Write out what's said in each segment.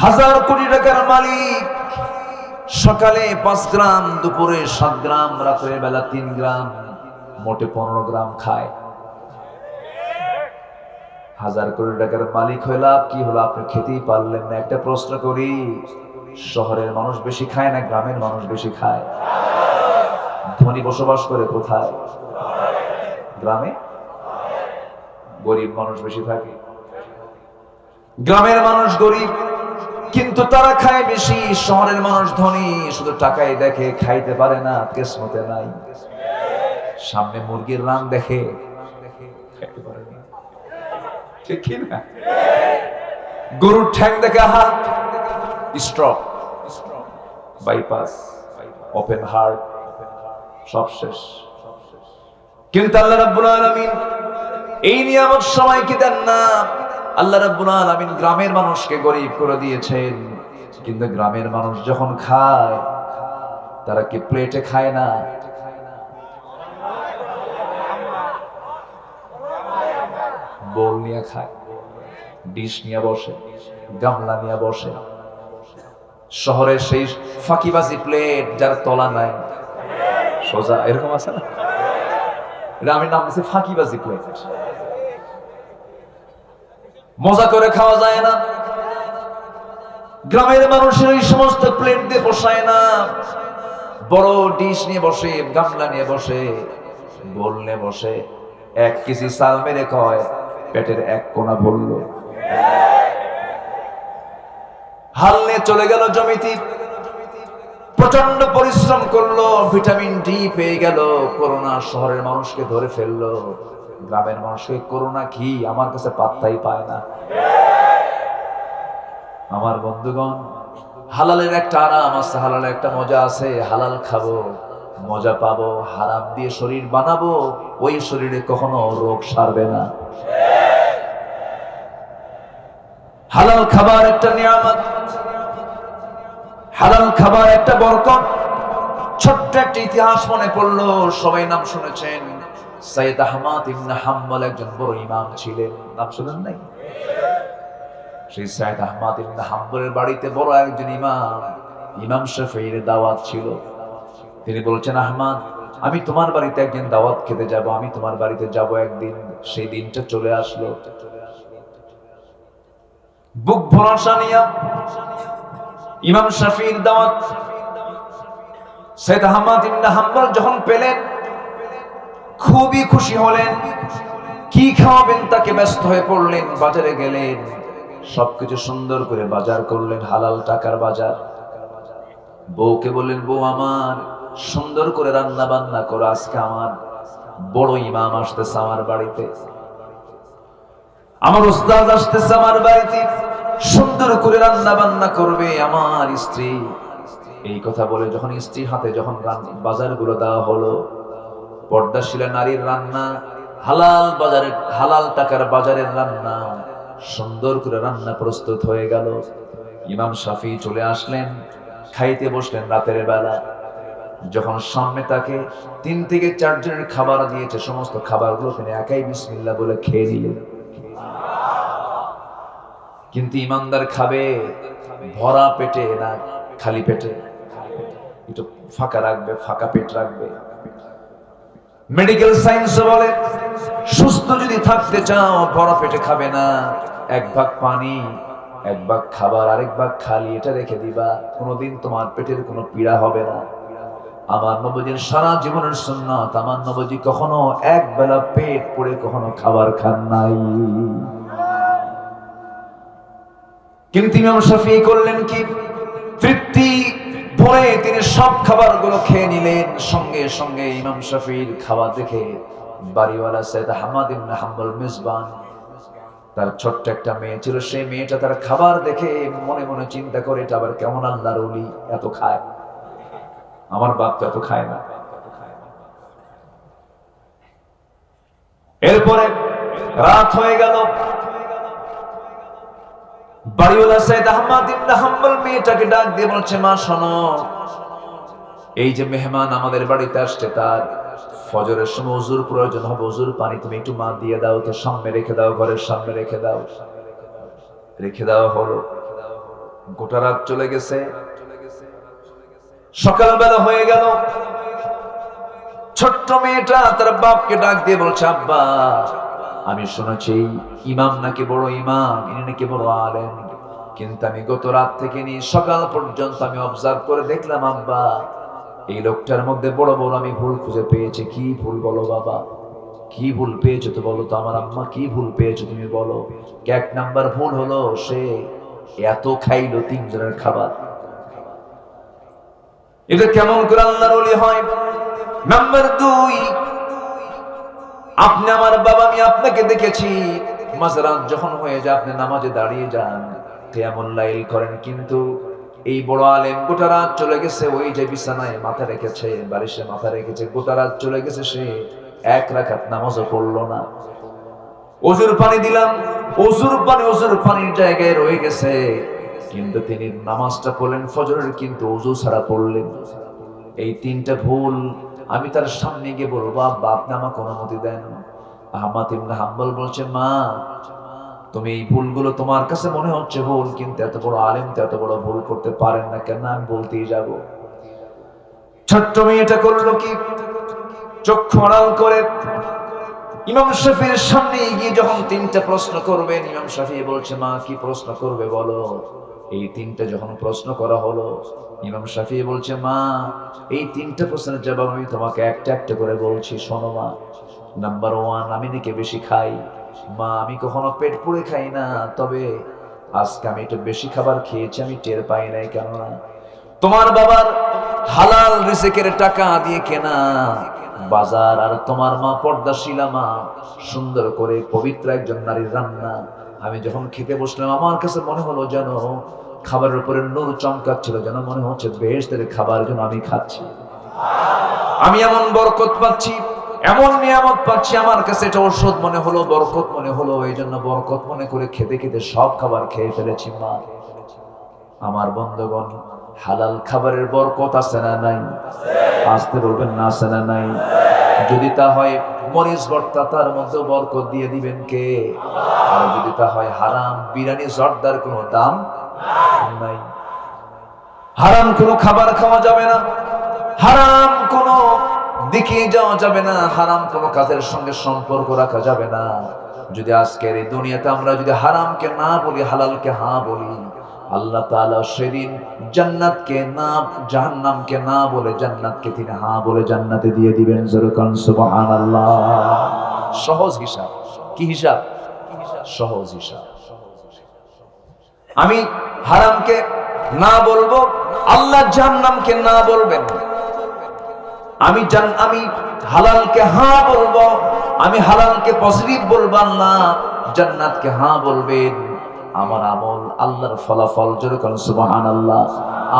হাজার কোটি টাকার মালিক সকালে 5 গ্রাম, দুপুরে 7 গ্রাম, রাতের বেলা 3 গ্রাম, মোটে 15 গ্রাম খায়। হাজার কোটি টাকার মালিক হয়ে লাভ কি হলো? আপনি খেতেই পারলেন না। একটা প্রশ্ন করি, শহরের মানুষ বেশি খায় না গ্রামের মানুষ বেশি খায়? ধনী বসবাস করে কোথায়? গ্রামে। গরিব মানুষ বেশি থাকে। গ্রামের মানুষ গরিব কিন্তু তারা খায় বেশি, শহরের মানুষ ধনী, শুধু টাকাই দেখে, খাইতে পারে না, কিসমতে নাই। সামনে মুরগির রান দেখে, খাইতে পারে না। ঠিক কি না? গরুর ঠ্যাং দেখে, হাত স্ট্রোক, বাইপাস, ওপেন হার্ট, সব শেষ। কিন্তু আল্লাহ রাব্বুল আলামিন এই নিয়ামত সবাইকে দেন না। আল্লাহ রাব্বুল আলামিন গ্রামের মানুষকে গরিব করে দিয়েছেন, কিন্তু গ্রামের মানুষ যখন খায় তারা কি প্লেটে খায় না? বোল নিয়ে খায়, ডিশ নিয়ে বসে, গামলা নিয়ে বসে। শহরের সেই ফাঁকিবাজি প্লেট যার তলা নাই, সোজা, এরকম আছে না? এটা আমি নাম দিয়েছি ফাঁকিবাজি প্লেট। মজা করে খাওয়া যায় না। গ্রামের মানুষের এই সমস্ত প্লেট দিয়ে বসায় না, বড় ডিশ নিয়ে বসে, গামলা নিয়ে বসে, বোল নিয়ে বসে। 1 কেজি চাল মেরে কয় পেটের 1 কোণা ভরল। হাল নিয়ে চলে গেল জমিতে, প্রচন্ড পরিশ্রম করলো, ভিটামিন ডি পেয়ে গেল, করোনা শহরের মানুষকে ধরে ফেললো। গ্রামের মানুষকে করোনা কি আমার কাছে পাত্তাই পায় না। আমার বন্ধুগণ, হালালের একটা আরাম আছে, হালালের একটা মজা আছে। হালাল খাবো, মজা পাবো, হারাম দিয়ে শরীর বানাবো, ওই শরীরে কখনো রোগ সারবে না। হালাল খাবার একটা নিয়ামত, হালাল খাবার একটা বরকত। ছোট্ট একটা ইতিহাস মনে পড়লো, সবাই নাম শুনেছেন। সৈয়দ আহমদ ইবনে হাম্বল একজন বড় ইমাম ছিলেন, নাম শুনেন নাই? সেই সৈয়দ আহমদ ইবনে হাম্বলের বাড়িতে বড় একজন ইমাম, ইমাম শাফিঈর দাওয়াত ছিল। তিনি বলছেন, আহমদ, আমি তোমার বাড়িতে একদিন দাওয়াত খেতে যাব, আমি তোমার বাড়িতে যাব একদিন। সেই দিনটা চলে আসলো। বুক ভরসা নিয়া ইমাম শাফিঈর দাওয়াত সৈয়দ আহমদ ইবনে হাম্বল যখন পেলেন, খুবই খুশি হলেন। কি খাওয়াবেন তাকে ব্যস্ত হয়ে পড়লেন। বাজারে গেলেন, সবকিছু সুন্দর করে বাজার করলেন, হালাল টাকার বাজার। বউকে বললেন, বউ আমার সুন্দর করে রান্না বান্না করো, আজকে আমার বড় ইমাম আসতেছে আমার বাড়িতে, আমার উস্তাদ আসতেছে আমার বাড়িতে, সুন্দর করে রান্না বান্না করবে আমার স্ত্রী। এই কথা বলে যখন স্ত্রীর হাতে যখন বাজারগুলো দেওয়া হলো, পর্দাশীলা নারীর রান্না, হালাল বাজারের, হালাল টাকার বাজারের রান্না, সুন্দর করে রান্না প্রস্তুত হয়ে গেল। ইমাম শাফিঈ চলে আসলেন, খাইতে বসলেন রাতের বেলা। যখন সামনে তাকে 3 থেকে 4 জনের খাবার দিয়েছে, সমস্ত খাবারগুলো তিনি একাই বিসমিল্লাহ বলে খেয়ে নিলেন। কিন্তু ইমানদার খাবে ভরা পেটে না খালি পেটে, একটু ফাঁকা রাখবে, ফাঁকা পেট রাখবে। মেডিকেল সায়েন্স বলে, সুস্থ যদি থাকতে চাও ভরা পেটে খাবে না, 1 ভাগ পানি, 1 ভাগ খাবার, আরেক ভাগ খালি, এটা রেখে দিবা। কোনোদিন তোমার পেটের কোনো পীড়া হবে না। আমার নবীর সারা জীবনের সুন্নাত, আমার নবী কখনো 1 বেলা পেট পড়ে কখনো খাবার খান নাই। কিন্তু ইমাম শাফিঈ করলেন কি, তৃপ্তি ভরে তিনি সব খাবারগুলো খেয়ে নিলেন। সঙ্গে সঙ্গে ইমাম শাফিঈর খাবার দেখে বাড়িওয়ালা সৈয়দ আহমদ ইবনে হাম্বল মেজবান, তার ছোট্ট একটা মেয়ে ছিল, সেই মেয়েটা তার খাবার দেখে মনে মনে চিন্তা করে, এটা আবার কেমন আল্লাহর ওলি, এত খায়, আমার বাপ তো এত খায় না। এরপরে রাত হয়ে গেল, বাড়িওয়ালা সৈয়দ আহমদ ইবনে হাম্বল মেয়েটাকে ডাক দিয়ে বলছে, মা শোনো, এই যে মেহমান আমাদের বাড়িতে আসছে, তার ফজরের সময় ওযুর প্রয়োজন হবে, ওযুর পানি তুমি একটু মা দিয়ে দাও তো, সামনে রেখে দাও, ঘরের সামনে রেখে দাও। রেখে দেওয়া হলো। গোটা রাত চলে গেছে, সকালবেলা হয়ে গেল। ছোট্ট মেয়েটা তার বাপকে ডাক দিয়ে বলছে, আব্বা আমি শুনেছি ইমাম নাকি বড় ইমাম, ইনি নাকি বড় আলেম, কিন্তু আমি গত রাত থেকে নিয়ে সকাল পর্যন্ত আমি অবজার্ভ করে দেখলাম আব্বা এই লোকটার মধ্যে বড় বড় আমি ভুল খুঁজে পেয়েছি। কি ভুল বলো বাবা, কি ভুল পেয়েছো তো বলো তো আমার আম্মা, কি ভুল পেয়েছো তুমি বলো। এক নাম্বার ভুল হলো সে এত খাইলো 3 জনের খাবার। এটা কেমন করে আল্লাহর ওলি হয়? নাম্বার 2, আপনি আমার বাবা, আমি আপনাকে দেখেছি মাঝরাত যখন হয়ে যায় আপনি নামাজে দাঁড়িয়ে যান, কিয়ামুল লাইল করেন, কিন্তু এই বড় আলেম গোটা রাত চলে গেছে, ওই যে বিছানায় মাথা রেখেছে, বালিশে মাথা রেখেছে, গোটা রাত চলে গেছে, সে 1 রাকাত নামাজও পড়লো না। ওযুর পানি দিলাম, ওযুর পানির জায়গায় রয়ে গেছে, কিন্তু তিনি নামাজটা পড়লেন ফজরের, কিন্তু ওযু ছাড়া পড়লেন। এই 3টা ভুল আমি তার সামনে গিয়ে বলবো আব্বা আপনি আমাকে অনুমতি দেন। আহমদ ইবনে হাম্বল বলছে, মা তুমি এই ভুলগুলো তোমার কাছে মনে হচ্ছে ভুল, কিন্তু এত বড় আলেম তো এত বড় ভুল করতে পারেন না, কেন আমি বলতেই যাব। ছোট্ট মেয়েটা করলো কি, চক্ষু আড়াল করে ইমাম শাফির সামনে গিয়ে যখন 3টা প্রশ্ন করবেন, ইমাম শাফি বলছে, মা কি প্রশ্ন করবে বলো। এই 3টা যখন প্রশ্ন করা হলো, ইমাম শাফি বলছে, মা এই 3টা প্রশ্নের জবাব আমি তোমাকে একটা একটা করে বলছি, শোনো মা। নাম্বার 1, আমি নাকি বেশি খাই। মা আমি কখনো পেট পুড়ে খাই না, তবে আজকে আমি একটু বেশি খাবার খেয়েছি, আমি টের পাই নাই, কেননা তোমার বাবার হালাল রিজিকের টাকা দিয়ে কেনা বাজার, আর তোমার মা পর্দাশীলা মা, সুন্দর করে পবিত্র একজন নারীর রান্না। আমি যখন খেতে বসলাম আমার কাছে মনে হলো যেন খাবারের উপরে নূর চমকাচ্ছিল, যেন মনে হচ্ছে বেহেশতের খাবার যেন আমি খাচ্ছি। আমি এমন বরকত পাচ্ছি, এমন নিয়ামত পাচ্ছি, আমার কাছে এটা ঔষধ মনে হলো, বরকত মনে হলো, এই জন্য বরকত মনে করে খেতে খেতে সব খাবার খেয়ে ফেলেছি মা। আমার বন্ধুগণ, হালাল খাবারের বরকত আছে না নাই? আসতে বলবেন না, আছে না নাই? যদি তা হয় মরিচ ভর্তা, তার মধ্যে বরকত দিয়ে দিবেন কে? আর যদি তা হয় হারাম বিরিয়ানি জর্দার কোনো দাম নাই। হারাম কোনো খাবার খাওয়া যাবে না, হারাম কোনো দিকে যাওয়া যাবে না, হারাম কোনো কাজের সঙ্গে সম্পর্ক রাখা যাবে না। যদি আজকের এই দুনিয়াতে আমরা যদি হারামকে না বলি, হালালকে হ্যাঁ বলি, আল্লাহ তাআলা সেদিন জান্নাতকে না, জাহান্নামকে না বলে জান্নাতকে তিনি হ্যাঁ বলে জান্নাতে দিয়ে দিবেন। যেরকম সুবহানাল্লাহ। সহজ হিসাব। কি হিসাব? সহজ হিসাব। আমি হারামকে না বলবো, আল্লাহ জাহান্নামকে না বলবেন। আমি হালালকে হ্যাঁ বলবো, আমি হালালকে পজিটিভ বলবো, আল্লাহ জান্নাতকে হ্যাঁ বলবেন। আমার আমল আল্লাহর ফলাফল, যেরকম সুবহানাল্লাহ।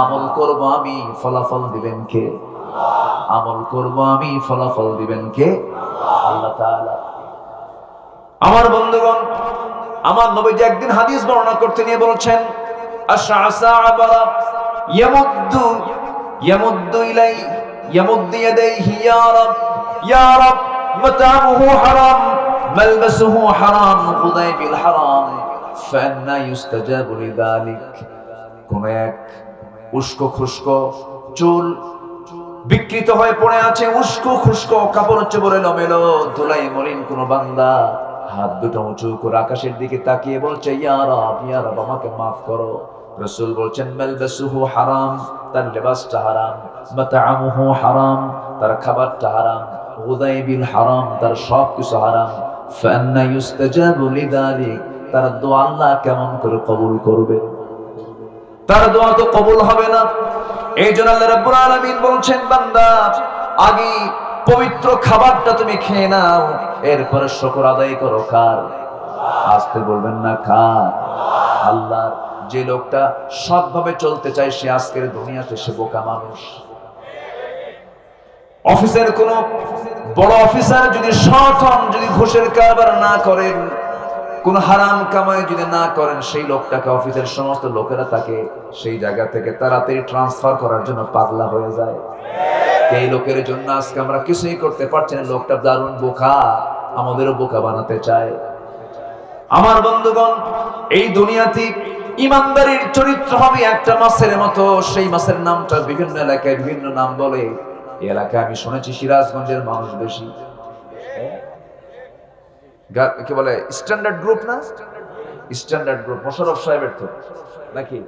আমল করব আমি, ফলাফল দিবেন কে? আমল করব আমি, ফলাফল দিবেন কে? আল্লাহ তাআলা। আমার বন্ধুগণ, আমার নবীজি একদিন হাদিস বর্ণনা করতে নিয়ে বলছেন, আশআসা আবারা ইয়ামুদ্দু ইয়াদাইহি ইয়া রাব মাতামুহু হারাম মালবাসুহু হারাম খুদাই বিল হারাম ফান্না ইউস্তাজাবু লিযালিক। কোন এক উস্কো খুস্কো চুল বিকৃত হয়ে পড়ে আছে, উস্কো খুস্কো কাপড় চোপড়ে এলোমেলো, ধুলাই মলিন কোন বান্দা হাত দুটো উঁচু করে আকাশের দিকে তাকিয়ে বলছে, ইয়া রাব আমাকে মাফ করো। রাসূল বলছেন, মালবাসুহু হারাম, তার লেবাসটা হারাম, মাতামুহু হারাম, তার খাবারটা হারাম, খুদাই বিল হারাম, তার সবকিছু হারাম, ফান্না ইউস্তাজাবু লিযালিক, তার দোয়া আল্লাহ কেমন করে কবুল করবে? তার দোয়া তো কবুল হবে না। এই জন্য আল্লাহ রাব্বুল আলামিন বলছেন, বান্দা আগে পবিত্র খাবারটা তুমি খেয়ে নাও, এরপরে শুকর আদায় করো। কার? আসতে বলবেন না, কার? আল্লাহর। যে লোকটা সৎভাবে চলতে চায় সে আজকের দুনিয়াতে সে বোকা মানুষ। অফিসের কোন বড় অফিসার যদি সৎ হন, যদি ঘুষের কারবার না করেন, কোন হারাম কামাই যদি না করেন, সেই লোকটাকে অফিসের সমস্ত লোকেরা তাকে সেই জায়গা থেকে তাড়াতাড়ি ট্রান্সফার করার জন্য পাগলা হয়ে যায়। এই লোকের জন্য আজকে আমরা কিছুই করতে পারছি না, লোকটা দারুণ বোকা, আমাদেরও বোকা বানাতে চায়। আমার বন্ধুগণ, এই দুনিয়াতে ইমানদারির চরিত্র হবে একটা মাছের মতো। সেই মাছের নামটা বিভিন্ন এলাকায় বিভিন্ন নাম বলে। এই এলাকায় আমি শুনেছি সিরাজগঞ্জের মানুষ বেশি। কি বলে স্ট্যান্ডার্ড গ্রুপ না? স্ট্যান্ডার্ড গ্রুপ মোশাররফ সাহেবের তো নাকি?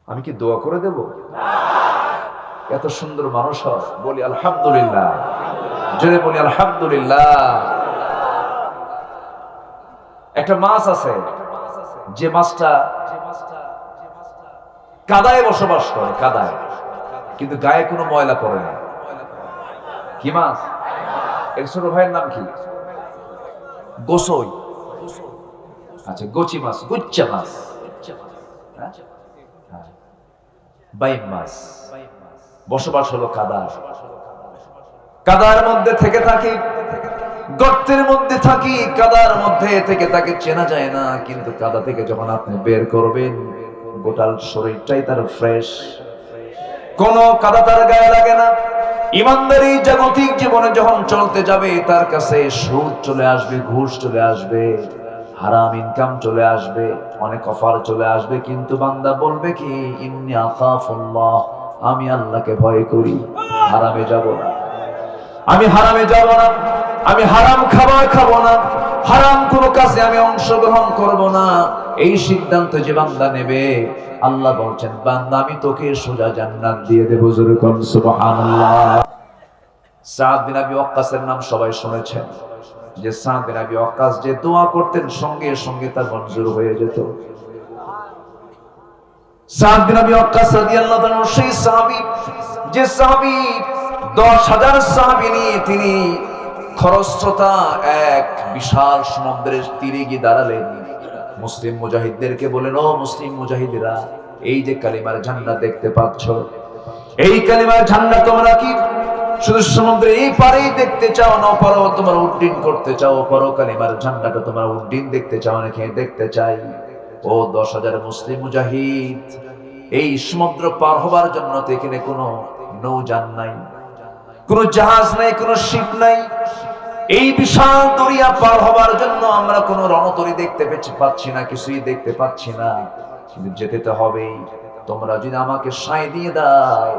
আমি কি দোয়া করে দেব? এত সুন্দর মানুষ হয়, বলি আলহামদুলিল্লাহ, জোরে বলি আলহামদুলিল্লাহ। একটা মাছ আছে যে মাছটা কাদায় বসবাস করে, কাদায়, কিন্তু গায়ে কোনো ময়লা পড়ে না। কি মাছ? এর ছোট ভাইয়ের নাম কি? গোসই। আচ্ছা, গোচি মাছ, গুচ্চা মাছ, বাইম মাছ। বসবাস হলো কাদা, কাদার মধ্যে থেকে থাকি, গর্তের মধ্যে থাকি, কাদার মধ্যে থেকে তাকে চেনা যায় না। কিন্তু কাদা থেকে যখন আপনি বের করবেন, গোটাল শরীরটাই তার ফ্রেশ, কোন কাদা তার গায়ে লাগে না। ইমানদারি জাগতিক জীবনে যখন চলতে যাবে, তার কাছে সুদ চলে আসবে, ঘুষ চলে আসবে, হারাম ইনকাম চলে আসবে, অনেক অফার চলে আসবে, কিন্তু বান্দা বলবে কি, ইন্নী আখাফুল্লাহ, আমি আল্লাহকে ভয় করি, হারামে যাব না, আমি হারামে যাব না, আমি হারাম খাবার খাবো না, হারাম কোনো কাজে আমি অংশগ্রহণ করব না। এই সিদ্ধান্ত যে বান্দা নেবে, আল্লাহ বলছেন, বান্দা আমি তোকে সোজা জান্নাত দিয়ে দেব। জোরে কোন সুবহানাল্লাহ। সাদ বিন আবি ওয়াক্কাসের নাম সবাই শুনেছেন, যে সাদ বিন আবি ওয়াক্কাস যে দোয়া করতেন সঙ্গে সঙ্গে তার মঞ্জুর হয়ে যেত। সাদ বিন আবি ওয়াক্কাস রাদিয়াল্লাহু তাআলা সেই সাহাবী, যে সাহাবী 10,000 সাহাবী নিয়ে তিনি খরস্রোতা এক বিশাল সমুদ্রের তীরে গিয়ে দাঁড়ালেন। মুসলিম মুজাহিদদেরকে বলেন, ও মুসলিম মুজাহিদরা, এই যে কালিমার ঝান্ডা দেখতে পাচ্ছ, এই কালিমার ঝান্ডা তোমরা কি শুধু সমুদ্রের এই পারেই দেখতে চাও না, পারো তোমরা উড্ডীন করতে চাও? পারো কালিমার ঝান্ডাটা তোমরা উড্ডীন দেখতে চাও নাকি? দেখতে চাই। ও 10,000 মুসলিম মুজাহিদ, এই সমুদ্র পার হবার জন্য তো এখানে কোনো নৌযান নাই, কোনো জাহাজ নাই, কোনো শিপ নাই। এই বিশাল দরিয়া পার হবার জন্য আমরা কোনো রণতরী দেখতে পাচ্ছি না, কিছুই দেখতে পাচ্ছি না, কিন্তু যেতে তো হবেই। তোমরা যদি আমাকে সায় দিয়ে দাও,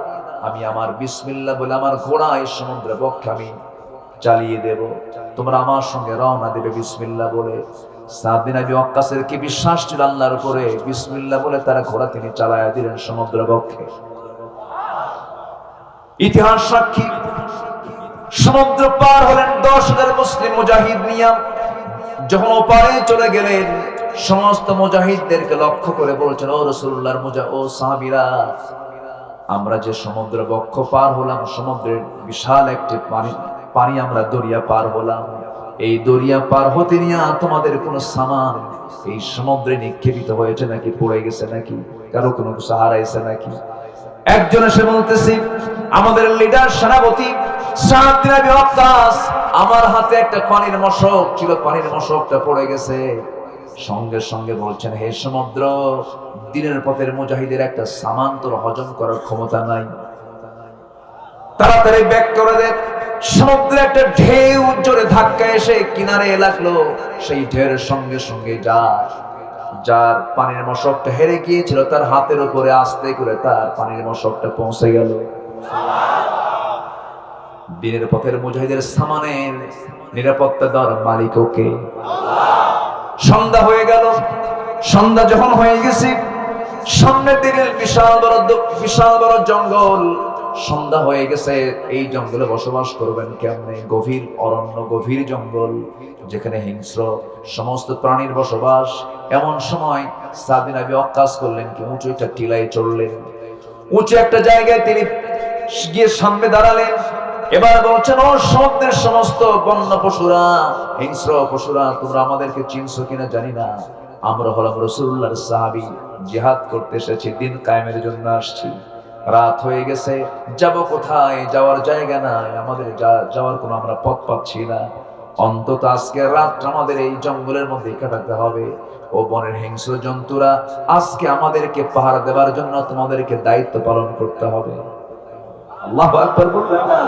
আমি আমার বিসমিল্লাহ বলে আমার ঘোড়া এই সমুদ্রের বক্ষে আমি চালিয়ে দেব, তোমরা আমার সঙ্গে রওনা দেবে বিসমিল্লাহ বলে। সাদ বিন আবি ওয়াক্কাসের কি বিশ্বাস ছিল আল্লাহর উপরে, বিসমিল্লাহ বলে তারা ঘোড়া তিনি চালায়া দিলেন সমুদ্র বক্ষে। ইতিহাস সাক্ষী, সমুদ্র পার হলেন 10,000 মুসলিম মুজাহিদ নিয়া। যখন ওপারে চলে গেলেন, সমস্ত মুজাহিদদেরকে লক্ষ্য করে বলছেন, ও রাসূলুল্লাহর ও সাহাবীরা, আমরা যে সমুদ্র বক্ষ পার হলাম, সমুদ্রের বিশাল একটি পানি আমরা দরিয়া পার হলাম, এই দরিয়া পার হতে নিয়ে তোমাদের কোনো সামান এই সমুদ্রে নিক্ষেপিত হয়েছে নাকি, পড়ে গেছে নাকি, কারো কোনো কিছু হারাইছে নাকি? একজন এসে বলতেছি, আমাদের লিডার সেনাপতি সাদ বিন আবি ওয়াক্কাস, আমার হাতে একটা পানির মশক ছিল, পানির মশকটা পড়ে গেছে। সঙ্গে সঙ্গে বলছেন, হে সমুদ্র, দিনের পথের মুজাহিদের একটা সামান তোর হজম করার ক্ষমতা নাই, তাড়াতাড়ি ব্যাক করে দে। সমুদ্রে একটা ঢেউ জোরে ধাক্কা এসে কিনারে লাগলো, সেই ঢেউয়ের সঙ্গে সঙ্গে যার পানির মশকটা হেরে গিয়েছিল, তার হাতের উপরে আস্তে করে তার পানির মশকটা পৌঁছে গেল। দিনের পথের মুজাহিদের সামানের নিরাপত্তা দেওয়ার মালিক ওকে। সন্ধ্যা হয়ে গেল, সন্ধ্যা যখন হয়ে গেছে, সামনের দিকে বিশাল বড় জঙ্গল। সন্ধ্যা হয়ে গেছে, এই জঙ্গলে বসবাস করবেন কেমনে? গভীর অরণ্য, গভীর জঙ্গল, যেখানে হিংস্র সমস্ত প্রাণীর বসবাস। এমন সময় সাদ বিন আবি ওয়াক্কাস করলেন কি, উঁচু একটা টিলায় চড়লেন, উঁচু একটা জায়গায় তিনি গিয়ে সামনে দাঁড়ালেন। এবার বলছেন, ও সমুদ্রের সমস্ত বন্য পশুরা, হিংস্র পশুরা, তোমরা আমাদেরকে চিনছো কিনা জানি না, আমরা হলাম রাসূলুল্লাহর সাহাবী, জিহাদ করতে এসেছি, দিন কায়েমের জন্য আসছি। রাত হয়ে গেছে, যাব কোথায়? যাওয়ার জায়গা নাই, আমাদের যাওয়ার কোনো আমরা পথ পাচ্ছি না। অন্তত আজকে রাতটা আমাদের এই জঙ্গলের মধ্যে কাটাতে হবে। ও বনের হিংস্র জন্তুরা, আজকে আমাদেরকে পাহারা দেওয়ার জন্য তোমাদেরকে দায়িত্ব পালন করতে হবে। আল্লাহু আকবার বলবেন না?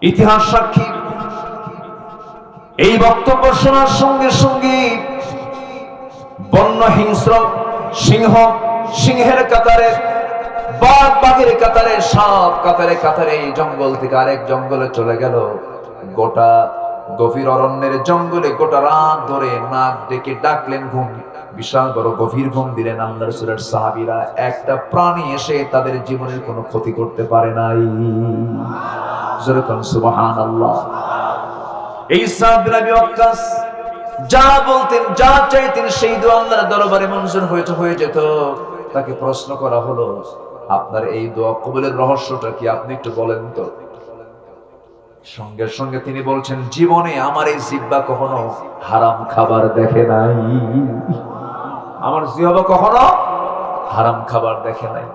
ইতিহাস সাক্ষী, এই বক্তব্য শোনার সঙ্গে সঙ্গে বন্য হিংস্র সিংহ সিংহের কাতারে, বাঘ বাঘের কাতারে, সাপ কাতারে কাতারে এই জঙ্গল থেকে আরেক জঙ্গলে চলে গেল। গোটা গভীর অরণ্যের জঙ্গলে গোটা রাত ধরে নাক ডেকে ডাকলেন ঘুম, বিশাল বড় গভীর ঘুম দিলেন। আল্লাহর রাসূলের সাহাবীরা, একটা প্রাণী এসে তাদের জীবনের কোনো ক্ষতি করতে পারে নাই। সুবহানাল্লাহ। এই সাদ বিন আবি ওয়াক্কাস যা বলতেন, যা চাইতেন, সেই দোয়া আল্লাহর দরবারে মঞ্জুর হয়ে যেত। তাকে প্রশ্ন করা হলো, আপনার এই দোয়া কবুলের রহস্যটা কি, আপনি একটু বলেন তো। সঙ্গে সঙ্গে তিনি বলছেন, জীবনে আমার এই জিহ্বা কখনো হারাম খাবার দেখে নাই, আমার জিহ্বা কখনো হারাম খাবার দেখে নাই।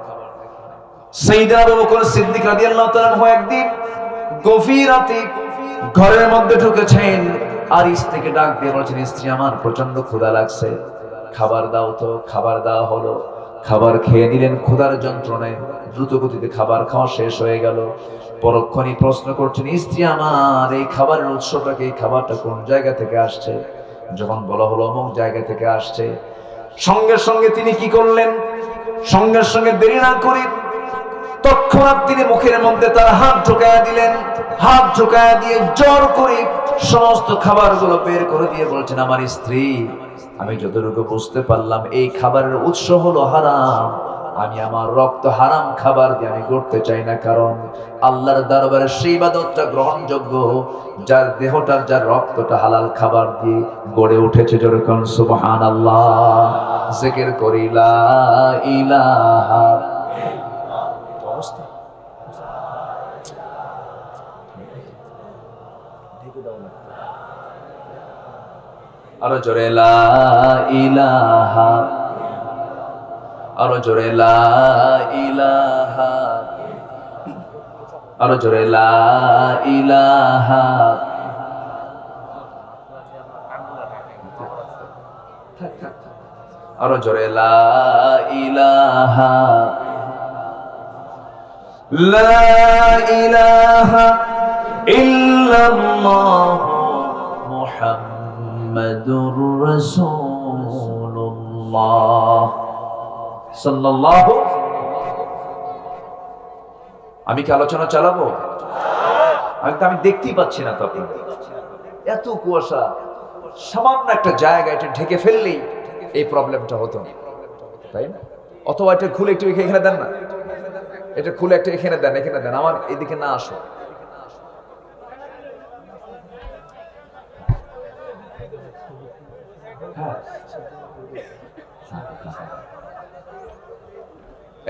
সাইয়েদনা আবু বকর সিদ্দিক রাদিয়াল্লাহু তাআলা একদিন গভীর রাতে ঘরের মধ্যে ঢুকেছেন, আর স্ত্রীকে ডাক দিয়ে বলছেন, স্ত্রী আমার প্রচন্ড ক্ষুধা লাগছে, খাবার দাও তো। খাবার দেওয়া হলো, খাবার খেয়ে নিলেন। ক্ষুধার যন্ত্রণায় দ্রুত গতিতে খাবার খাওয়া শেষ হয়ে গেল। পরক্ষণই প্রশ্ন করছেন, স্ত্রী আমার এই খাবারের উৎসটাকে, এই খাবারটা কোন জায়গা থেকে আসছে? যখন বলা হলো অমুক জায়গা থেকে আসছে, সঙ্গে সঙ্গে তিনি কি করলেন? সঙ্গে সঙ্গে দেরি না করে তৎক্ষণাৎ তিনি মুখের মধ্যে তার হাত ঢুকায়া দিলেন। হাত ঢুকায়া দিয়ে জোর করে সমস্ত খাবারগুলো বের করে দিয়ে বলছেন, আমার স্ত্রী, আমি যতটুকু বুঝতে পারলাম এই খাবারের উৎস হলো হারাম। আমি আমার রক্ত হারাম খাবার দিয়ে আমি করতে চাই না, কারণ আল্লাহর দরবারে সেই ইবাদতটা গ্রহণযোগ্য যার দেহটার, যার রক্তটা হালাল খাবার দিয়ে গড়ে উঠেছে। যেরকম সুবহানাল্লাহ, জিকির করি লা ইলাহা। আরো জোরে লা ইলাহা, আরো জোরে লা ইলাহা, আরো জোরে লা ইলাহা। আরো জোরে লা ইলাহা, লা ইলাহা ইল্লাল্লাহ মুহাম্মাদুর রাসূলুল্লাহ সাল্লাল্লাহু। আমি কি আলোচনা চালাবো? আমি দেখতেই পাচ্ছি না তো, আপনাদের এত কুয়াশা, সামান্য একটা জায়গা এটা ঢেকে ফেললেই এই প্রবলেমটা হতো, তাই না? অথবা এটা খুলে একটু এখানে দেন না, এটা খুলে একটা এখানে দেন, এখানে দেন, আমার এদিকে না আসো।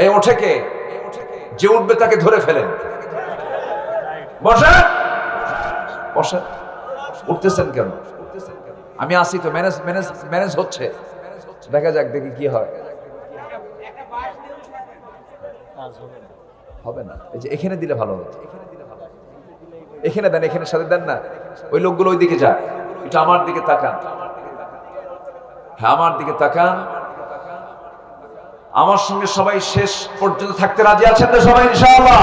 এই ওঠে কে? যে উঠবে তাকে ধরে ফেলেন। বসেন, বসেন। উঠতেছেন কেন? আমি আসি তো, ম্যানেজ হচ্ছে, দেখা যাক, দেখি কি হয়। হবে না, এই যে এখানে দিলে ভালো হতো। এখানে দেন, এখানে সাথে দেন না, ওই লোকগুলো ওই দিকে যায়। এটা আমার দিকে তাকান, হ্যাঁ আমার দিকে তাকান। আমার সঙ্গে সবাই শেষ পর্যন্ত থাকতে রাজি আছেন তো সবাই ইনশাআল্লাহ?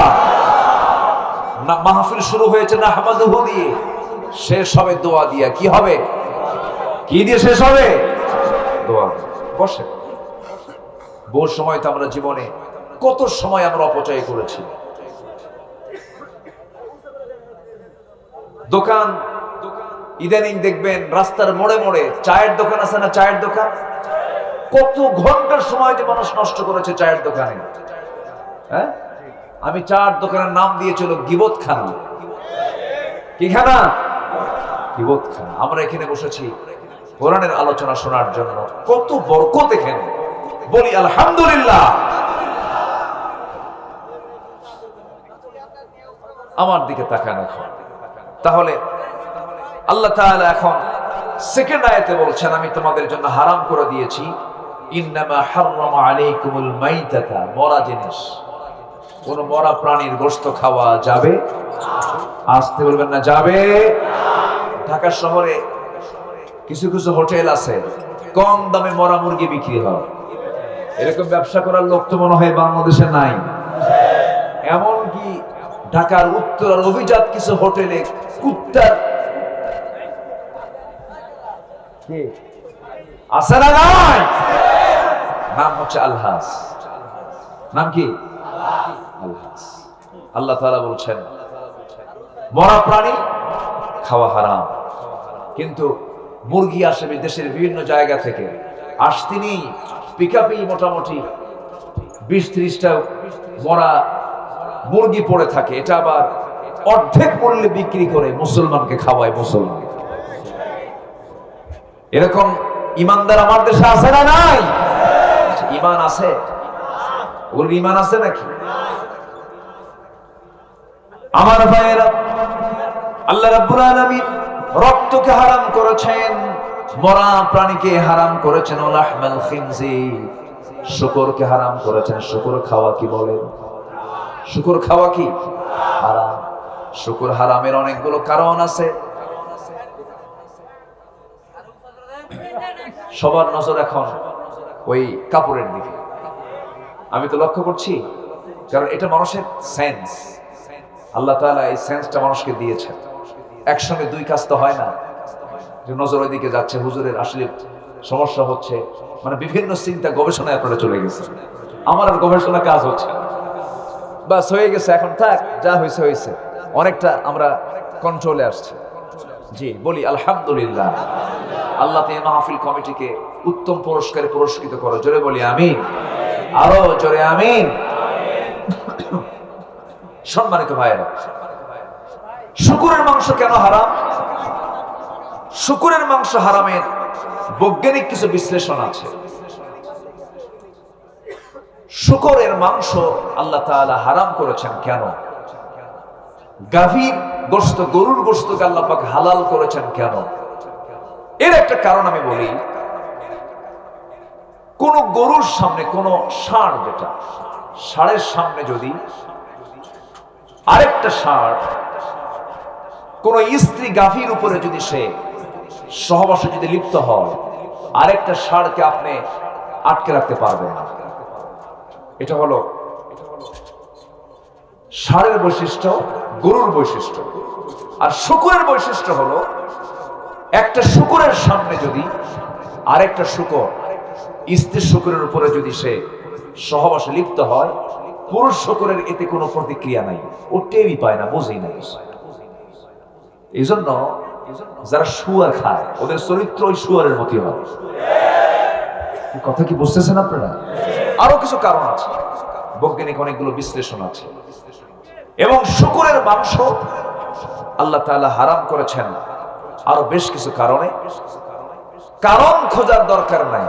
না, মাহফিল শুরু হয়েছে না হামাদুহু দিয়ে, শেষ হবে দোয়া দিয়া। কি হবে? কি দিয়ে শেষ হবে? দোয়া। বসে। বহু সময় তো আমরা জীবনে কত সময় আমরা অপচয় করেছি। দোকান, ইদানিং দেখবেন রাস্তার মোড়ে মোড়ে চায়ের দোকান আছে না, চায়ের দোকান, কত ঘন্টার সময় যে মানুষ নষ্ট করেছে চায়ের দোকানে। হ্যাঁ, আমি চায়ের দোকানের নাম দিয়েছিল গিবতখানা। কি খানা? গিবতখানা। আমরা এখানে বসেছি কোরআনের আলোচনা শোনার জন্য, কত বরকত এখানে, বলি আলহামদুলিল্লাহ। আমার দিকে তাকান এখন। তাহলে আল্লাহ তাআলা এখন সেকেন্ড আয়াতে বলছেন, আমি তোমাদের জন্য হারাম করে দিয়েছি, ইন্নামা হাররামা আলাইকুমুল মাইতাতা, মরা জিনিস, কোন মরা প্রাণীর গোশত খাওয়া যাবে? আসতে বলবেন না, যাবে। ঢাকা শহরে কিছু কিছু হোটেল আছে, কম দামে মরা মুরগি বিক্রি হয়। এরকম ব্যবসা করার লোক তো মনে হয় বাংলাদেশে নাই। এমনকি ঢাকার উত্তর অভিজাত কিছু হোটেলে কুত্তার কি আছে না নাই? নাম হচ্ছে আলহাস। নাম কি? আলহাস। আল্লাহ তাআলা বলছেন মরা প্রাণী খাওয়া হারাম, কিন্তু মুরগি আসে দেশের বিভিন্ন জায়গা থেকে, আসতিনি পিকআপেই মোটামুটি 20-30টা মরা মুরগি পড়ে থাকে, এটা আবার অর্ধেক মূল্যে বিক্রি করে মুসলমানকে খাওয়ায়। মুসলমান এরকম ইমানদার আমার দেশে আছে না নাই? ইমান আছে? ওর ইমান আছে নাকি? আমার ভাইয়েরা, আল্লাহ রাব্বুল আলামিন রক্তকে হারাম করেছেন, মরা প্রাণীকে হারাম করেছেন, লাহমাল খিনজির, শূকরকে হারাম করেছেন। শূকর খাওয়া কি বলেন? শূকর খাওয়া কি হারাম? শূকর হারামের অনেকগুলো কারণ আছে। সবার নজর এখন ওই কাপড়ের দিকে। আমি তো লক্ষ্য করছি, কারণ এটা মানুষের সেন্স। আল্লাহ তাআলা এই সেন্সটা মানুষকে দিয়েছেন। একসঙ্গে দুই কাজ তো হয় না, যে নজর ওইদিকে যাচ্ছে, হুজুরের আসলে সমস্যা হচ্ছে, মানে বিভিন্ন চিন্তা গবেষণায় আপনারা চলে গেছে। আমার আর গবেষণা কাজ হচ্ছে না, বাস হয়ে গেছে, এখন থাক, যা হয়েছে হয়েছে। অনেকটা আমরা কন্ট্রোলে আসছি। জি বলি আলহামদুলিল্লাহ। আল্লাহ এই মাহফিল কমিটিকে উত্তম পুরস্কারে পুরস্কৃত করো, জোরে বলি আমিন, আরো জোরে আমিন। সম্মানিত ভাইয়েরা, শূকরের মাংস কেন হারাম? শূকরের মাংস হারামের বৈজ্ঞানিক কিছু বিশ্লেষণ আছে। শূকরের মাংস আল্লাহ তাআলা হারাম করেছেন কেন? গাভীর গোশত, গরুর গোশতকে আল্লাহ পাক হালাল করেছেন কেন? এর একটা কারণ আমি বলি। কোন গরুর সামনে, কোন ষাঁড়, যেটা ষাঁড়ের সামনে যদি আরেকটা ষাঁড় কোন স্ত্রী গাভীর উপরে যদি সে সহবাসে যদি লিপ্ত হয়, আরেকটা ষাঁড়কে আপনি আটকে রাখতে পারবেন না। এটা হলো ষাঁড়ের বৈশিষ্ট্য, গরুর বৈশিষ্ট্য। আর শূকরের বৈশিষ্ট্য হলো, একটা শূকরের সামনে যদি আরেকটা শূকর স্ত্রী শূকরের উপরে যদি সে সহবাসে লিপ্ত হয়, পুরুষ শূকরের এতে কোনো প্রতিক্রিয়া নাই, ও টেরই পায় না, বোঝেই না। এই জন্য যারা শুয়ার খায়, ওদের চরিত্র ওই শুয়ারের মতো হয়। কথা কি বুঝতেছেন আপনারা? আরো কিছু কারণ আছে, বৈজ্ঞানিক অনেকগুলো বিশ্লেষণ আছে। এবং শূকরের মাংস আল্লাহ তাআলা হারাম করেছেন আরো বেশ কিছু কারণে। কারণ খোঁজার দরকার নাই।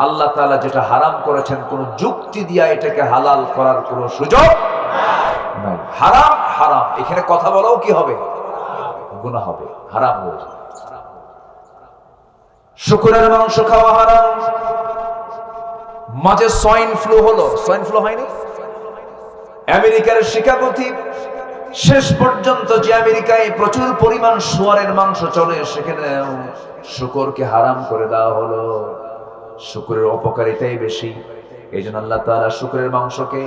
আল্লাহ তাআলা যেটা হারাম করেছেন, কোন যুক্তি দিয়া এটাকে হালাল করার কোন সুযোগ নাই। হারাম হারাম, এখানে কথা বলাও কি হবে? গুনাহ হবে, হারাম হবে। শূকরের মাংস খাওয়া হারাম। মাঝে সোয়াইন ফ্লু হলো, সোয়াইন ফ্লু হয়নি? আমেরিকার শিকাগোতে শেষ পর্যন্ত যে আমেরিকায় প্রচুর পরিমাণ শুয়ারের মাংস চলে, সেখানে শূকরকে হারাম করে দেওয়া হলো। শূকরের অপকারিতাই বেশি, এই জন্য আল্লাহ তাআলা শূকরের মাংসকে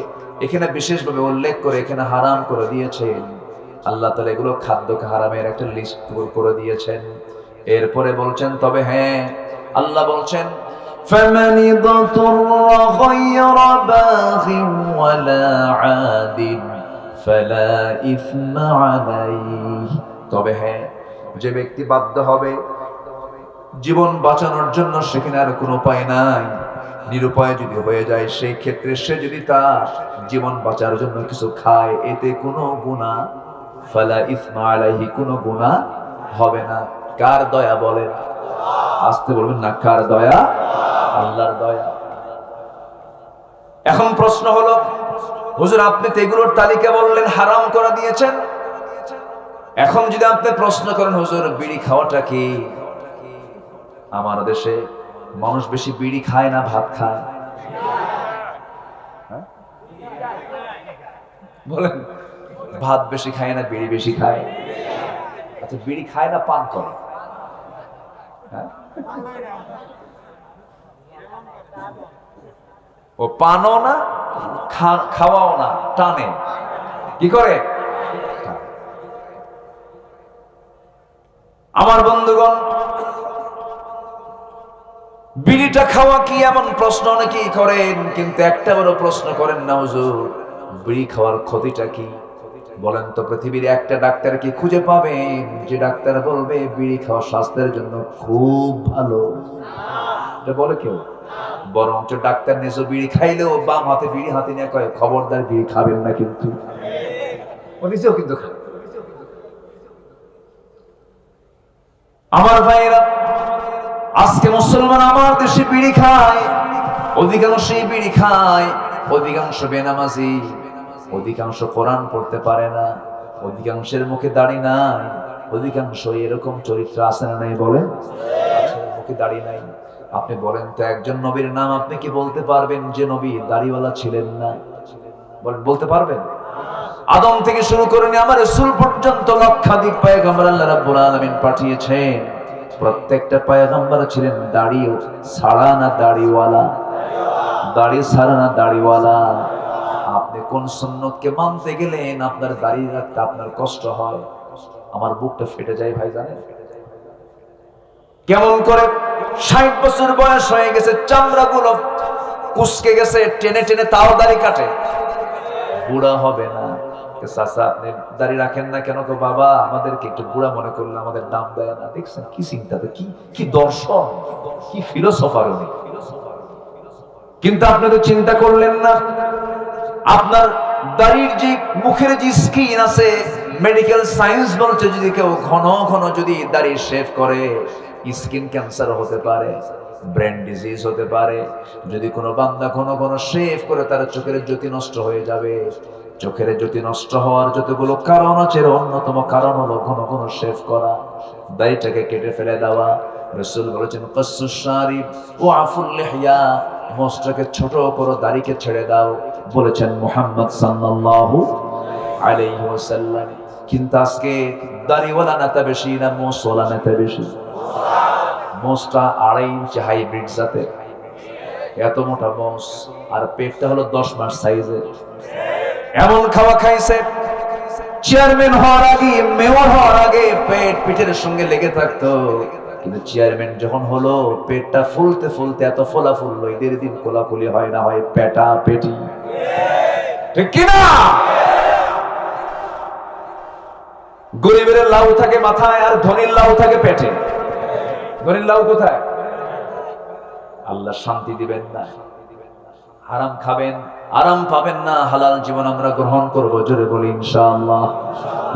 এখানে বিশেষভাবে উল্লেখ করে এখানে হারাম করে দিয়েছেন। আল্লাহ তাআলা এগুলো খাদ্যকে হারামের একটা লিস্ট করে দিয়েছেন। এরপরে বলছেন, তবে হ্যাঁ, আল্লাহ বলছেন فَمَنِ اضْطُرَّ غَيْرَ بَاغٍ وَلَا عَادٍ فَلَا إِثْمَ عَلَيْهِ। তবে হ্যাঁ, যে ব্যক্তি বাধ্য হবে জীবন বাঁচানোর জন্য, সেখানে আর কোনো উপায় নাই, নিরুপায় যদি হয়ে যায়, সেই ক্ষেত্রে সে যদি তার জীবন বাঁচার জন্য কিছু খায়, এতে কোনো গুনাহ, ফালা ইসমা আলাইহি, কোনো গুনাহ হবে না। কার দয়া বলেন? আসতে বলবেন না, কার দয়া? আল্লাহর দয়া। এখন প্রশ্ন হলো, হুজুর আপনি তো এগুলোর তালিকা বললেন, হারাম করে দিয়েছেন। এখন যদি আপনি প্রশ্ন করেন, হুজুর বিড়ি খাওয়াটা কি? আমার দেশে মানুষ বেশি বিড়ি খায় না ভাত খায়? বলেন, ভাত বেশি খায় না বিড়ি বেশি খায়? আচ্ছা, বিড়ি খায় না পান করে? ও পানও না, খাওয়াও না, টানে। কি করে? আমার বন্ধুগণ, বিড়িটা খাওয়া কি এমন প্রশ্ন অনেকেই করেন, কিন্তু একটা বড় প্রশ্ন করেন না, হুজুর বিড়ি খাওয়ার ক্ষতিটা কি? বলেন তো, পৃথিবীর একটা ডাক্তার কি খুঁজে পাবেন যে ডাক্তার বলবে বিড়ি খাওয়া স্বাস্থ্যের জন্য খুব ভালো? এটা বলে কেউ? বরঞ্চ ডাক্তার নিজে বিড়ি খাইলেও বাম হাতে বিড়ি হাতে নিয়ে কয়, খবরদার বিড়ি খাবেন না, কিন্তু ও নিজেও কিন্তু খায়। আমার ভাইয়েরা, আজকে মুসলমান আমার দেশে বিড়ি খায়, অধিকাংশই বিড়ি খায়, অধিকাংশ বেনামাজি, অধিকাংশ কোরআন পড়তে পারে না, অধিকাংশের মুখে দাড়ি নাই, অধিকাংশ এরকম চরিত্র আছে না নাই? বলেন, মুখে দাড়ি নাই। আপনি বলেন তো, একজন নবীর নাম আপনি কি বলতে পারবেন যে নবী দাড়িওয়ালা ছিলেন না? বলেন, বলতে পারবেন? আদম থেকে শুরু করে আমার রাসূল পর্যন্ত লক্ষাধিক পয়গম্বর আল্লাহ রাব্বুল আলামিন পাঠিয়েছেন। প্রত্যেকটা পয়গম্বর ছিলেন দাড়িও ছাড়া না দাড়িওয়ালা, দাড়ি ছাড়া না দাড়িওয়ালা। আপনি কোন সুন্নতকে মানতে গেলেন আপনার দাড়ি রাখতে আপনার কষ্ট হয়? আমার বুকটা ফেটে যায় ভাই, জানেন কেমন করে? 60 বছর বয়স হয়ে গেছে, চামড়াগুলো কুচকে গেছে, টেনে টেনে তাও দাড়ি কাটে, বুড়া হবে না। চাচা আপনি দাড়ি রাখেন না কেন? তো বাবা আমাদেরকে একটু বুড়া মনে করলে আমাদের দাম দেয় না। দেখছেন কি চিন্তাতে, কি কি দর্শন, কি ফিলোসফার উনি। কিন্তু আপনি তো চিন্তা করলেন না, আপনার দাড়ির যে মুখের যে স্কিন আছে, মেডিকেল সায়েন্স বলছে যদি কেউ ঘন ঘন যদি দাড়ি শেভ করে স্কিন ক্যান্সার হতে পারে, ব্রেন ডিজিজ হতে পারে। যদি কোনো বান্দা ঘন ঘন শেভ করে তার চোখের জ্যোতি নষ্ট হয়ে যাবে। চোখের জ্যোতি নষ্ট হওয়ার যতগুলো কারণ আছে, অন্যতম কারণ হলো ঘন ঘন শেভ করা, দাড়িটাকে কেটে ফেলে দেওয়া। রাসূল বলেছেন, কাসসুশ শারিব ওয়া আফুল লিহয়া, মোচটাকে ছোট করো, দাড়িকে ছেড়ে দাও, বলেছেন মুহাম্মদ সাল্লাল্লাহু আলাইহি ওয়াসাল্লাম। কিন্তু আজকে দাড়িওয়ালা নেতা বেশি না মোচওয়ালা নেতা বেশি? মোচটা 2.5 ইঞ্চি হাইব্রিড জাতের, এত মোটা মোচ, আর পেটটা হলো 10 মাস সাইজের। এমন খাওয়া খাইছে, চেয়ারম্যান হওয়ার আগে, মেয়র হওয়ার আগে পেট পিঠের সঙ্গে লেগে থাকতো, কিন্তু চেয়ারম্যান যখন হলো পেটটা ফুলতে ফুলতে এত ফোলা ফুললো, ঈদের দিন কোলাকুলি হয় না, হয় পেটা পেটি, ঠিক কিনা? গরিবের লাউ থাকে মাথায় আর ধনীর লাউ থাকে পেটে। ধনীর লাউ কোথায়? আল্লাহ শান্তি দিবেন না, হারাম খাবেন, আরাম পাবেন না। হালাল জীবন আমরা গ্রহণ করব, জোরে বলি ইনশাআল্লাহ,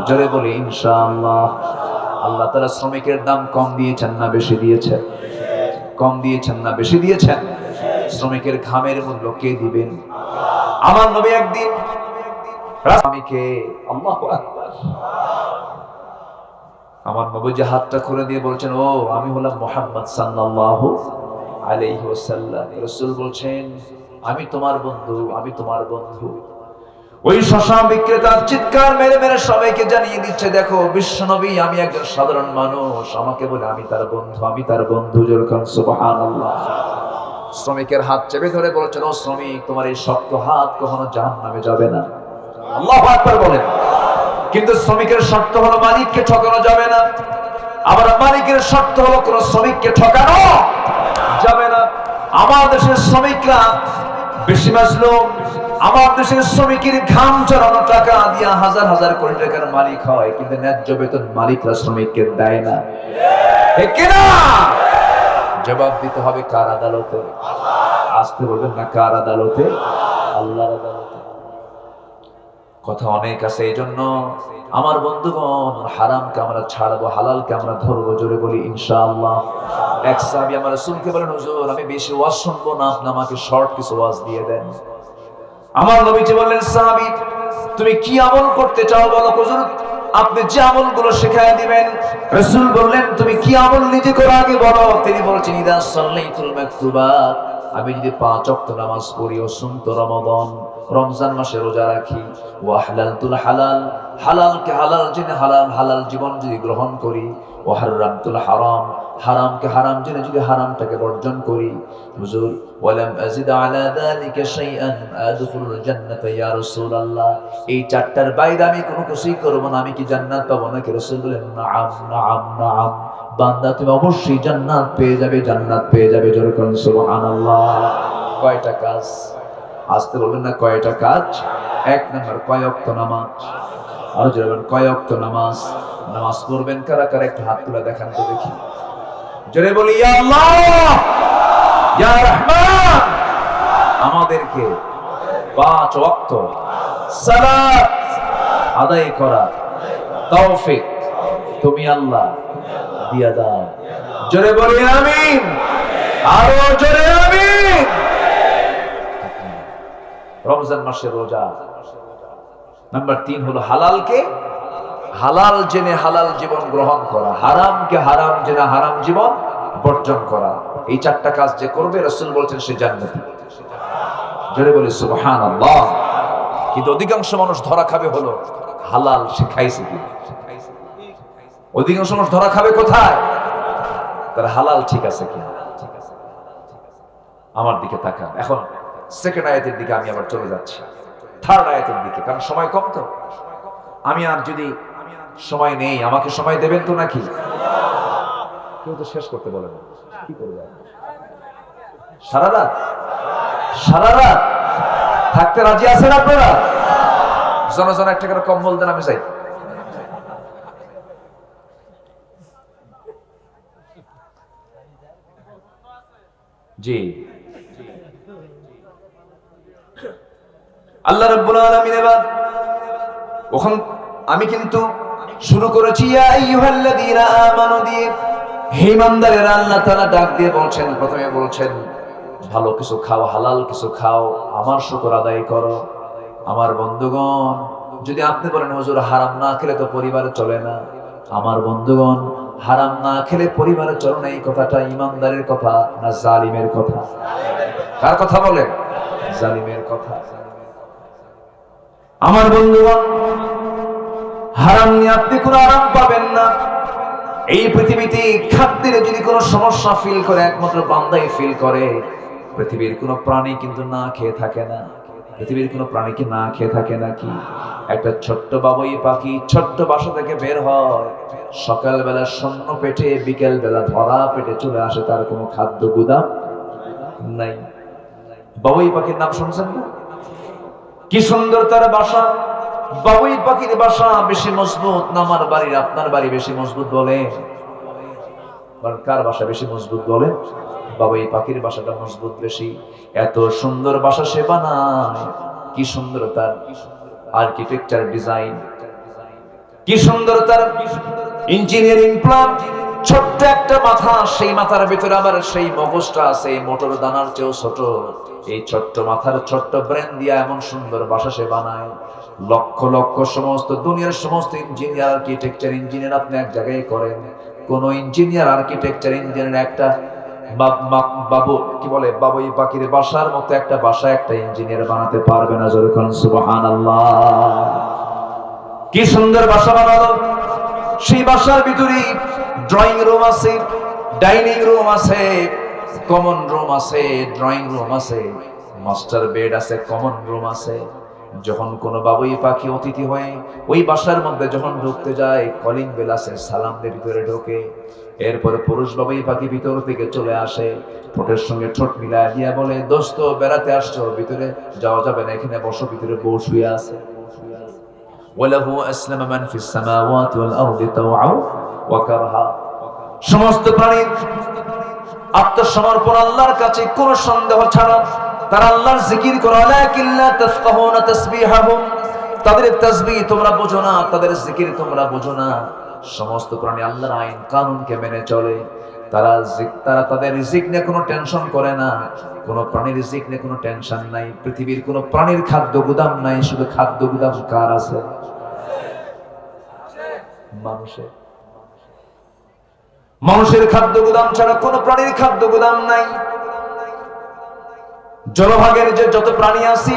জোরে বলি ইনশাআল্লাহ। আল্লাহ তাআলা শ্রমিকের দাম কম দিয়েছেন না বেশি দিয়েছেন? কম দিয়েছেন না বেশি দিয়েছেন? শ্রমিকের ঘামের মূল্য কে দিবেন? আমার নবী একদিন স্বামীকে, আল্লাহু আকবার, আমার নবী যে হাতটা খুলে দিয়ে বলছেন, ও আমি হলাম মুহাম্মদ সাল্লাল্লাহু আলাইহি ওয়াসাল্লাম। রাসূল বলছেন, আমি তোমার বন্ধু, আমি তোমার বন্ধু। ওই শশা বিক্রেতা চিৎকার মেরে মেরে সবাইকে জানিয়ে দিচ্ছে, দেখো বিশ্বনবী, আমি একজন সাধারণ মানুষ, আমাকে বলে আমি তার বন্ধু, আমি তার বন্ধু। যেরকম সুবহানাল্লাহ। শ্রমিকের হাত চেপে ধরে বলছেন, ও শ্রমিক, তোমার এই শক্ত হাত কখনো জাহান্নামে যাবে না। আল্লাহু আকবার বলেন। কিন্তু শ্রমিকের শর্ত হলো মালিককে ঠকানো যাবে না, আবার মালিকের শর্ত হলো কোন শ্রমিককে ঠকানো যাবে না। আমার দেশের শ্রমিকরা বেশি মাজলুম, আমার দেশের শ্রমিকের ঘাম ঝরানো টাকা দিয়া হাজার হাজার কোটি টাকার মালিক হয়, কিন্তু ন্যায্য বেতন মালিকরা শ্রমিককে দেয় না, ঠিক কিনা? জবাব দিতে হবে কার আদালতে? আসতে বলবেন না, কার আদালতে? আল্লাহর আদালতে। কথা অনেক আছে, এই জন্য আমার বন্ধুগণ, হারামকে আমরা ছাড়বো, হালালকে আমরা ধরবো, জোরে বলি ইনশাআল্লাহ। এক সাহাবী আমার রাসূলকে বলেন, হুজুর আমি বেশি ওয়াজ শুনবো না, আপনি আমাকে শর্ট কিছু ওয়াজ দিয়ে দেন। আমার নবীজি বললেন, সাহাবী তুমি কি আমল করতে চাও বলো, হুজুর আপনি যে আমলগুলো শেখায় দিবেন। রাসূল বললেন, তুমি কি আমল নিজে করো আগে বলো। তিনি বলছেন, ইদা সাল্লাইতুল মাকতুবাত, আমি যদি 5 ওয়াক্ত নামাজ পড়ি, ও সুমতু রমাদান, রমজান মাসে রোজা রাখি, ওয়া হালালতুল হালাল, হালালকে হালাল জেনে হালাল হালাল জীবন যদি গ্রহণ করি, ওয়া হারামতুল হারাম, হারামকে হারাম জেনে যদি হারামটাকে বর্জন করি। হুজুর ওয়ালাম আযিদ আলা যালিকা শাইআন আদখুলুল জান্নাতা ইয়া রাসূলুল্লাহ, এই 4টার বাইরে আমি কোনো কিছুই করব না, আমি কি জান্নাত পাবো নাকি? রাসূল বলেন, নাআম নাআম নাআম, বান্দা তুমি অবশ্যই জান্নাত পেয়ে যাবে, জান্নাত পেয়ে যাবে। জোরে বলুন সুবহানাল্লাহ। কয়টা কাজ? আসতে বলবেন না, কয়টা কাজ? এক নাম্বার, কয় ওয়াক্ত নামাজ? আরো জোরে বলুন, কয় ওয়াক্ত নামাজ? নামাজ পড়বেন কারা কারা একটু হাত তুলে দেখান তো দেখি। জোরে বলি ইয়া আল্লাহ, ইয়া রহমান, আমাদেরকে 5 ওয়াক্ত সালাত আদায় করা তৌফিক তুমি আল্লাহ দিয়া দাও। জোরে বলি আমিন, আরো জোরে আমিন। রমজান মাসের রোজা। নাম্বার 3 হলো হালালকে হালাল জেনে হালাল জীবন গ্রহণ করা, হারামকে হারাম জেনে হারাম জীবন বর্জন করা। এই 4টা কাজ যে করবে রাসূল বলছেন সে জান্নাতি। জোরে বলি সুবহানাল্লাহ। কিন্তু অধিকাংশ মানুষ ধরা খাবে হলো হালাল সে খাইছে কি। অধিকাংশ মানুষ ধরা খাবে কোথায়? তার হালাল ঠিক আছে কিনা। আমার দিকে তাকান। এখন সেকেন্ড আয়াতের দিকে আমি আবার চলে যাচ্ছি, থার্ড আয়াতের দিকে, কারণ সময় কম তো। আমি আর যদি সময় নেই, আমাকে সময় দেবেন তো নাকি? কেউ তো শেষ করতে বলেন, কি করবে? সারা রাত সারা রাত থাকতে রাজি আছেন আপনারা? জন একটা করে কম্বল দেন, আমি চাই। জি, আল্লাহ রাব্বুল আলামিন এবার ওখান আমি কিন্তু শুরু করেছি ইয়া আইয়ুহাল্লাযীনা আমানু দিয়ে। হে ইমানদারেরা, আল্লাহ তাআলা ডাক দিয়ে বলছেন, প্রথমে বলছেন ভালো কিছু খাও, হালাল কিছু খাও, আমার শুকর আদায় করো। আমার বন্ধুগণ, যদি আপনি বলেন হুজুর হারাম না খেলে তো পরিবার চলে না, আমার বন্ধুগণ হারাম না খেলে পরিবার চলে না, এই কথাটা ইমানদারের কথা না জালিমের কথা? কার কথা বলেন? জালিমের কথা। আমার বন্ধুগণ, হারাম নিয়ে আপনি কোনো আরাম পাবেন না। এই পৃথিবীতে খাদ্যের যদি কোনো সমস্যা ফিল করে, একমাত্র বান্দাই ফিল করে। পৃথিবীর কোনো প্রাণী কিন্তু না খেয়ে থাকে না। পৃথিবীর কোনো প্রাণী কি না খেয়ে থাকে নাকি? একটা ছোট্ট বাবুই পাখি ছোট্ট বাসা থেকে বের হয়, সকালবেলা শূন্য পেটে, বিকেল বেলা ভরা পেটে চলে আসে, তার কোনো খাদ্য গুদাম নাই। বাবুই পাখির নাম শুনছেন না? কি সুন্দর তার বাসা। বাবুই পাখির বাসা বেশি মজবুত না আমার বাড়ির, আপনার বাড়ি বেশি মজবুত বলে? কার বাসা বেশি মজবুত বলে? বাবুই পাখির বাসাটা মজবুত বেশি। এত সুন্দর বাসা সে বানায়, কি সুন্দর তার আর্কিটেকচার ডিজাইন, কি সুন্দর তার ইঞ্জিনিয়ারিং প্ল্যান। ছোট্ট একটা মাথা, সেই মাথার ভিতরে আবার সেই মগজটা আছে মোটর দানার চেয়েও ছোট। এই ছোট্ট মাথার ছোট্ট ব্রেন দিয়ে এমন সুন্দর বাসা সে বানায়। লক্ষ লক্ষ সমস্ত দুনিয়ার সমস্ত ইঞ্জিনিয়ার, আর্কিটেকচার ইঞ্জিনিয়ার আপনি এক জায়গায় করেন, কোন ইঞ্জিনিয়ার, আর্কিটেকচার ইঞ্জিনিয়ার একটা বাবু কি বলে বাবুই পাখির বাসার মতো একটা বাসা একটা ইঞ্জিনিয়ার বানাতে পারবে না। জোরে বলুন সুবহানাল্লাহ। কি সুন্দর বাসা বানালো। সেই বাসার ভিতরে ড্রয়িং রুম আছে, ডাইনিং রুম আছে, কমন রুম আছে, ড্রয়িং রুম আছে, মাস্টার বেড আছে, কমন রুম আছে। যখন কোনো বাবুই পাখি অতিথি হয়ে ওই বাসার মধ্যে যখন ঢুকতে যায়, কলিং বেল আছে, সালাম দিয়ে ভিতরে ঢোকে। এরপরে পুরুষ বাবুই পাখি ভিতর থেকে চলে আসে, ঠোঁটের সঙ্গে ঠোঁট মিলায় দিয়া বলে, দোস্ত বেড়াতে আসছো, ভিতরে যাওয়া যাবে না, এখানে বসো, ভিতরে বউ শুয়ে আছে। ওয়ালাহু আসলামা মান ফিস সামাওয়াতি ওয়াল আরদি তাওআ ওয়া কারহা। সমস্ত প্রাণীর আত্মসমর্পণ আল্লাহর কাছে, কোনো সন্দেহ ছাড়া তারা আল্লাহর জিকির করে। লাকিন লা তাফকাহুনা তাসবিহাহুম, তাদের তাসবিহ তোমরা বোঝো না, তাদের জিকির তোমরা বোঝো না। সমস্ত প্রাণী আল্লাহর আইন কানুনকে মেনে চলে। তারা তাদের রিজিক নিয়ে কোনো টেনশন করে না। কোনো প্রাণীর রিজিক নিয়ে কোনো টেনশন নাই। পৃথিবীর কোনো প্রাণীর খাদ্য গুদাম নাই, শুধু খাদ্য গুদাম কার আছে? মানুষের। মানুষের খাদ্য গুদাম ছাড়া কোনো প্রাণীর খাদ্য গুদাম নাই। জলভাগের যে যত প্রাণী আছে,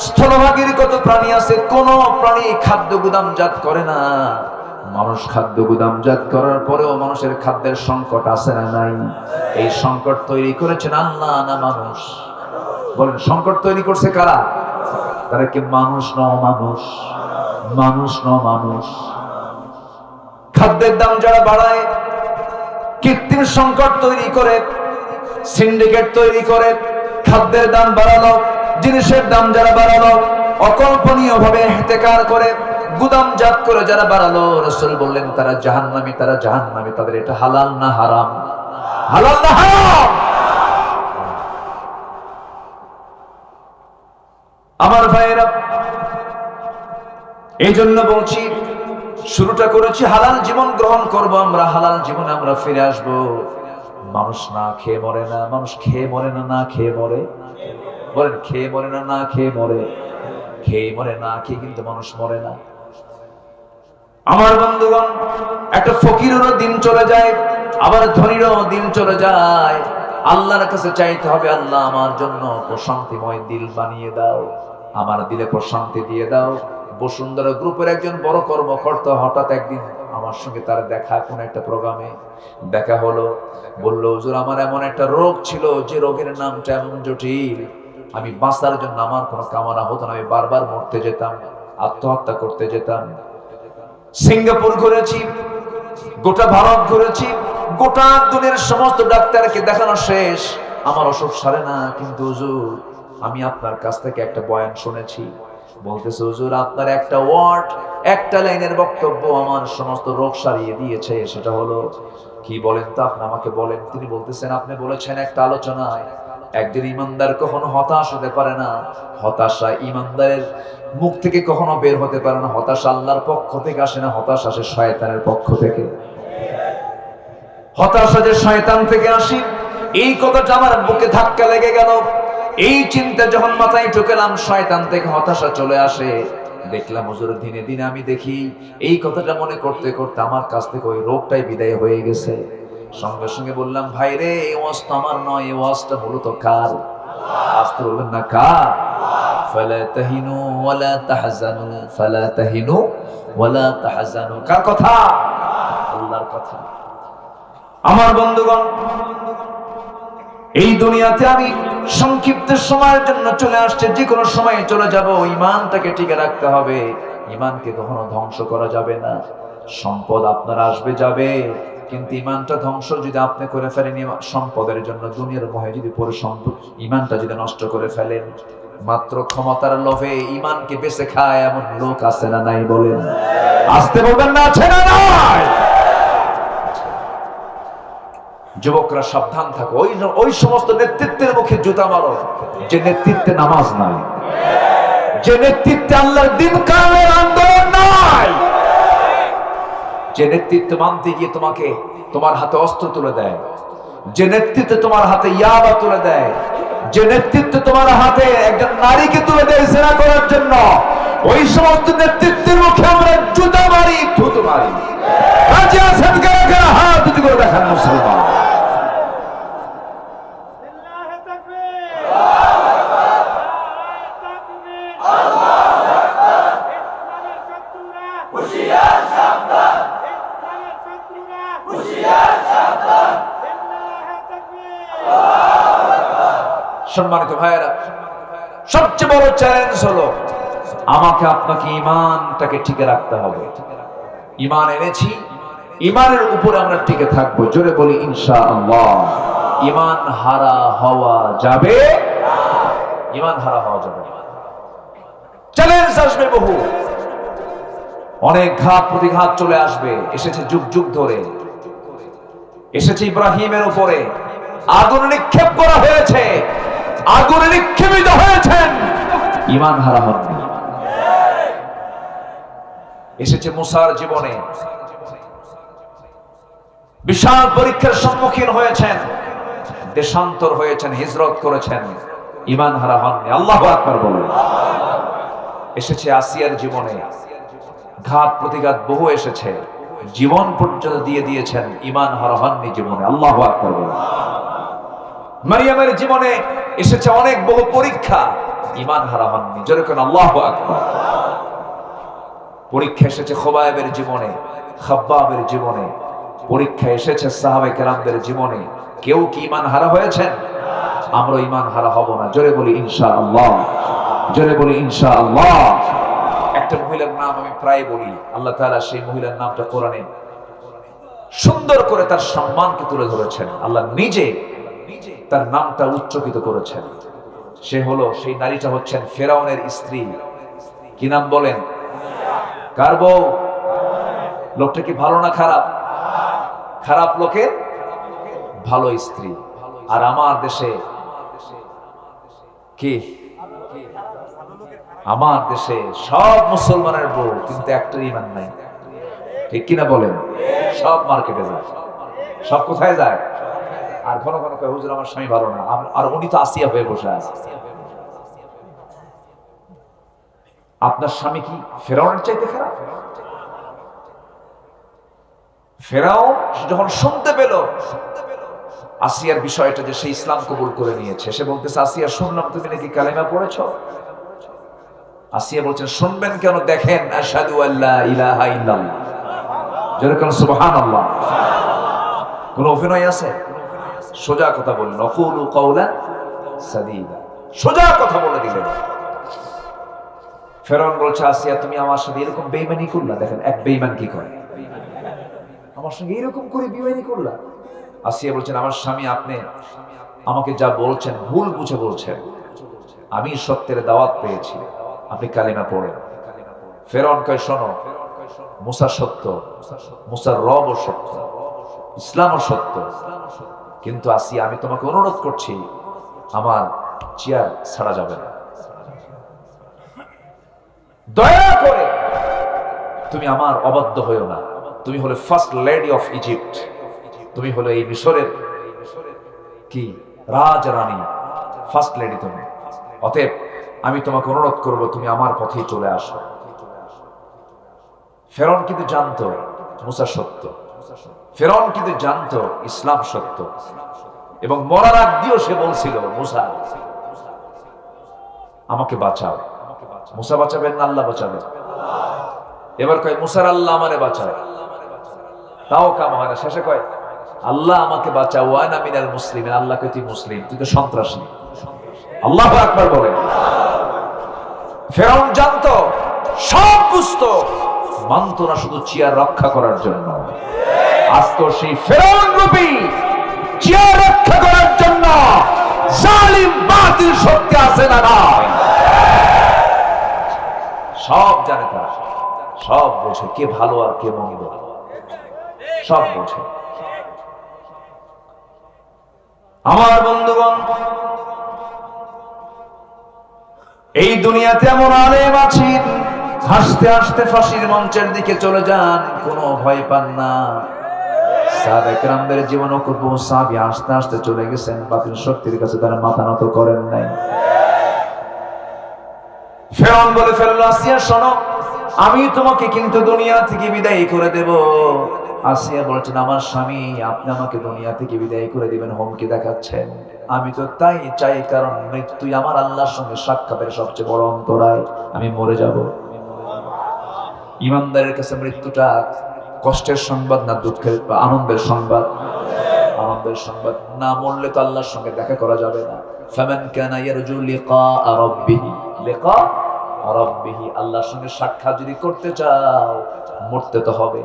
স্থলভাগের কত প্রাণী আছে, কোন প্রাণী খাদ্য গুদামজাত করে না। মানুষ খাদ্য গুদামজাত করার পরেও মানুষের খাদ্যের সংকট আছে না নাই? এই সংকট তৈরি করেছেন আল্লাহ না মানুষ? বলেন, সংকট তৈরি করছে কারা? তারা কি মানুষ ন মানুষ? মানুষ ন মানুষ। খাদ্যের দাম যারা বাড়ায়, কৃত্রিম সংকট তৈরি করে, সিন্ডিকেট তৈরি করে, খাদ্যের দাম বাড়ালো, জিনিসের দাম যারা বাড়ালো, অকল্পনীয় ভাবে ইহতিকার করে গুদামজাত করে যারা বাড়ালো, রাসূল বললেন তারা জাহান্নামী, তারা জাহান্নামী। তাদের এটা হালাল না হারাম? হালাল না হারাম? আমার ভাইয়েরা, এই জন্য বলছি, শুরুটা করেছি হালাল জীবন গ্রহণ করব আমরা, হালাল জীবনে আমরা ফিরে আসব। মানুষ না খেয়ে মরে না, মানুষ খেয়ে মরে না, না খেয়ে মরে। বলেন, খেয়ে মরে না, না খেয়ে মরে? খেয়ে মরে, না খেয়ে কিন্তু মানুষ মরে না। আমার বন্ধুগণ, একটা ফকিরেরও দিন চলে যায়, আবার ধনীরও দিন চলে যায়। আল্লাহর কাছে চাইতে হবে, আল্লাহ আমার জন্য প্রশান্তিময় দিল বানিয়ে দাও, আমার দিলে প্রশান্তি দিয়ে দাও। বসুন্ধরা গ্রুপের একজন বড় কর্মকর্তা হঠাৎ একদিন আমার সঙ্গে তার দেখা, কোন একটা প্রোগ্রামে দেখা হলো। বলল, হুজুর আমার এমন একটা রোগ ছিল, যে রোগের নামটা এমন জটিল, আমি বাঁচার জন্য আমার কোনো কামনা হতো না, আমি বারবার মরতে যেতাম, আত্মহত্যা করতে যেতাম। সিঙ্গাপুর ঘুরেছি, গোটা ভারত ঘুরেছি, গোটা দুনিয়ার সমস্ত ডাক্তারকে দেখানো শেষ, আমার অসুখ সারে না। কিন্তু হুজুর আমি আপনার কাছ থেকে একটা বয়ান শুনেছি, বলতেছে হুজুর আপনার একটা ওয়ার্ড, একটা লাইনের বক্তব্য আমার সমস্ত রোগ সারিয়ে দিয়েছে। সেটা হলো কি বলেন তো, আপনি আমাকে বলেন। তিনি বলতেছেন, আপনি বলেছেন একটা আলোচনায়, একজন ইমানদার কখনো হতাশ হতে পারে না, হতাশা ইমানদারের মুখ থেকে কখনো বের হতে পারে না। হতাশা আল্লাহর পক্ষ থেকে আসে না, হতাশা আসে শয়তানের পক্ষ থেকে। হতাশা যে শয়তান থেকে আসে, এই কথাটা আমার বুকে ধাক্কা লেগে গেল। এই চিন্তা যখন মাথায় ঢুকেলাম, শয়তান থেকে হতাশা চলে আসে। দেখলাম হুজুর দিনে দিনে আমি দেখি এই কথাটা মনে করতে করতে আমার কাছ থেকে ওই রোগটাই বিদায় হয়ে গেছে। সঙ্গে সঙ্গে বললাম, ভাই রে, এই ওয়াজটা আমার নয়, এই ওয়াজটা মূলত কার? আসতে বলবেন না, কার? ফালা তাহিনু ওয়ালা তাহজানু, ফালা তাহিনু ওয়ালা তাহজানু। কার কথা? আল্লাহর কথা। আমার বন্ধুগণ, এই দুনিয়াতে আমি সংক্ষিপ্ত সময়ের জন্য চলে আসছে, যে কোনো সময় চলে যাব। ঈমানটাকে টিকে রাখতে হবে, ঈমানকে কখনো ধ্বংস করা যাবে না। সম্পদ আপনার আসবে যাবে, কিন্তু ঈমানটা ধ্বংস যদি আপনি করে ফেলেন, সম্পদের জন্য দুনিয়ার মোহে যদি পুরো সম্পদ ঈমানটা যদি নষ্ট করে ফেলেন, মাত্র ক্ষমতার লোভে ঈমানকে বেঁচে খায় এমন লোক আছে না নাই? বলেন, আসতে বলবেন না, আছে না নাই? যুবকরা সাবধান থাকো, ওই সমস্ত নেতৃত্বের মুখে জুতা মারো যে নেতৃত্বে নামাজ নাই, যে নেতৃত্বে আল্লাহর দ্বীন কায়েমের আন্দোলন নাই, যে নেতৃত্ব মানতে গিয়ে তোমাকে তোমার হাতে অস্ত্র তুলে দেয়, যে নেতৃত্বে তোমার হাতে ইয়াবা তুলে দেয়, যে নেতৃত্ব তোমার হাতে একজন নারীকে তুলে দেয় জিনা করার জন্য, ওই সমস্ত নেতৃত্বের মুখে আমরা জুতা মারি, থুতু মারি। রাজি আছেন কারা কারা? হাত উঁচু করে দেখান মুসলমান। সম্মানিত ভাইয়েরা, সবচেয়ে বড় চ্যালেঞ্জ হলো আমাকে আপনাকে ঈমানটাকে টিকে রাখতে হবে। ঈমান এনেছি, ঈমানের উপরে আমরা টিকে থাকবো। জোরে বলি ইনশাআল্লাহ। ঈমান হারা হওয়া যাবে, ঈমান হারা হওয়া যাবে। চ্যালেঞ্জ আসবে বহু, অনেক ঘাত প্রতিঘাত চলে আসবে। এসেছে যুগ যুগ ধরে, এসেছে ইব্রাহিমের উপরে আগুন নিক্ষেপ করা হয়েছে, আগুনে নিক্ষেপিত হয়েছেন, ঈমান হারা হননি। এসেছে মুসার জীবনে, বিশাল পরীক্ষার সম্মুখীন হয়েছেন, দেশান্তর হয়েছেন, হিজরত করেছেন, ঈমান হারা হননি। আল্লাহু আকবার বলেন। এসেছে আসিয়ার জীবনে, ঘাত প্রতিঘাত বহু এসেছে, জীবন পর্যন্ত দিয়ে দিয়েছেন, ঈমান হারা হননি জীবনে। আল্লাহু আকবার বলেন। মারিয়ামের জীবনে এসেছে অনেক বহু পরীক্ষা, ঈমান হারা হননি। যেরকম আল্লাহু আকবার। পরীক্ষা এসেছে খুবাইবের জীবনে, খাব্বাবের জীবনে, পরীক্ষা এসেছে সাহাবে কেরামদের জীবনে। কেউ কি ঈমান হারা হয়েছেন? আমরা ঈমান হারা হব না। জোরে বলি ইনশাআল্লাহ, জোরে বলি ইনশাআল্লাহ। একটা মহিলার নাম আমি প্রায় বলি, আল্লাহ তাআলা সেই মহিলার নামটা কোরআনে সুন্দর করে তার সম্মানকে তুলে ধরেছেন। আল্লাহ নিজে তার নামটা উচ্চকিত করেছেন। সে হলো, সেই নারীটা হচ্ছেন ফেরাউনের স্ত্রী। কি নাম বলেন? কার বউ? লোকটা কি ভালো না খারাপ? খারাপ লোকের ভালো স্ত্রী। আর আমার দেশে কি? আমার দেশে সব মুসলমানের বউ, কিন্তু একটা ঈমান নাই। ঠিক কিনা বলেন? সব মার্কেটে যায়। সব কোথায় যায়? আর ঘন ঘন কয় হুজুর আমার স্বামী ভালো না, আর উনি তো আসিয়া হয়ে বসে আছে। আপনার স্বামী কি ফেরাউনের চাইতে খারাপ? ফেরাউন যখন শুনতে পেল আসিয়ার বিষয়টা, যে সে ইসলাম কবুল করে নিয়েছে, সে বলতেছে, আসিয়া শুনলাম তুমি নাকি কালেমা পড়েছো। আসিয়া বলছেন, শুনবেন কেন? দেখেন, আশহাদু আল্লা ইলাহা ইল্লাল্লাহ, যেরকম সুবহানাল্লাহ। কোন অভিনয় আছে? সোজা কথা বললেন, অকুলু কাওলান সাদীদা, সোজা কথা বলে দিলেন। ফেরাউন বলছে, আসিয়া তুমি আমার সাথে এরকম বেঈমানি করলা। দেখেন এক বেঈমান কি করে, আমার সঙ্গে এরকম করে বেঈমানি করলা। আসিয়া বলছেন, আমার স্বামী আপনি আমাকে যা বলছেন ভুল বুঝে বলছেন, আমি সত্যের দাওয়াত পেয়েছি, আপনি কালিমা পড়েন। ফেরাউন কয়, শোনো, মুসা সত্য, মুসার রবও সত্য, ইসলামও সত্য, কিন্তু আসিয়া আমি তোমাকে অনুরোধ করছি, আমার চেয়ার ছাড়া যাবে না, দয়া করে তুমি আমার অবাধ্য হইও না। তুমি হলে ফার্স্ট লেডি অফ ইজিপ্ট, তুমি হলে এই মিশরের কি রাজরানী, ফার্স্ট লেডি তুমি। অতএব আমি তোমাকে অনুরোধ করব, তুমি আমার পথেই চলে আসো। ফেরাউন কিন্তু জানতো মুসা সত্য, ফেরাউন কিন্তু জানতো ইসলাম সত্য, এবং মরার আগ দিয়েও সে বলছিল, মুসা আমাকে বাঁচাও। মুসা বাঁচাবেন না আল্লাহ বাঁচাবেন? এবার কয়, মুসার আল্লাহ আমারে বাঁচাও, তাও কাম হয় না। শেষে কয়, আল্লাহ আমাকে বাঁচাও, ওয়ানা মিনাল মুসলিমিন, আল্লাহ কয় তুই মুসলিম, তুই তো সন্ত্রাসী। আল্লাহু আকবার বলেন। ফেরাউন জানতো, সব বুঝতো, মানতো না শুধু চেয়ার রক্ষা করার জন্য। আজ তো সেই ফেরাউন রূপী চেয়ার রক্ষা করার জন্য জালিম বাতিল শক্তি আছে না নাই? সব জানে তারা, সব বোঝে, কে ভালো আর কে মন্দ, সব বোঝে। আমার বন্ধুগণ, এই দুনিয়াতে এমন আলেম আছেন, হাসতে হাসতে ফাঁসির মঞ্চের দিকে চলে যান, কোনো ভয় পান না। সাহাবায়ে কেরামদের জীবনও কত সাহাবী হাসতে হাসতে চলে গেছেন, বাতিল শক্তির কাছে তারা মাথা নত করেন নাই। ফেরাউন বলে ফেললো, আসিয়া শোনো, আমি তোমাকে কিন্তু দুনিয়া থেকে বিদায় করে দেব। আসিয়া বলছেন, আমার স্বামী আপনি আমাকে দুনিয়া থেকে বিদায় করে দিবেন, হুমকি দেখাচ্ছেন। আমি তো তাই চাই, কারণ মৃত্যুই আমার আল্লাহর সঙ্গে সাক্ষাতের সবচেয়ে বড় অন্তরায়, আমি মরে যাব। ইমানদারের কাছে মৃত্যুটা কষ্টের সংবাদ না দুঃখের বা আনন্দের সংবাদ? আনন্দের সংবাদ। না মরলে তো আল্লাহর সঙ্গে দেখা করা যাবে না। ফামান কানা ইয়ারজু লিকা রাব্বিহি, লিকা রাব্বিহি, আল্লাহর সঙ্গে সাক্ষাৎ যদি করতে চাও মরতে তো হবে।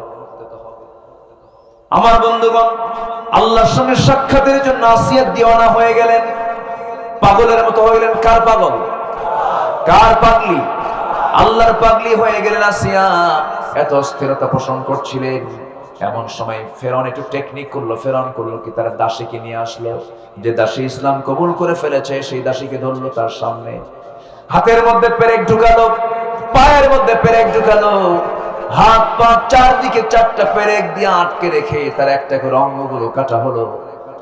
আমার বন্ধুগণ, আল্লাহর সঙ্গে সাক্ষাতের জন্য আসিয়া দিওয়ানা হয়ে গেলেন, পাগলের মতো হয়ে গেলেন। কার পাগল? কার পাগলি? আল্লাহর পাগলি হয়ে গেলেন আসিয়া। এত অস্থিরতা পোষণ করছিলেন, এমন সময় ফেরাউন একটু টেকনিক করলো। ফেরাউন করলো কি, তার দাসীকে নিয়ে আসলো, যে দাসী ইসলাম কবুল করে ফেলেছে, সেই দাসীকে ধরলো তার সামনে, হাতের মধ্যে পেরেক ঢুকালো, পায়ের মধ্যে পেরেক ঢুকালো, হাত পা চারদিকে চারটা পেরেক দিয়ে আটকে রেখে তার একটা করে অঙ্গগুলো কাটা হলো।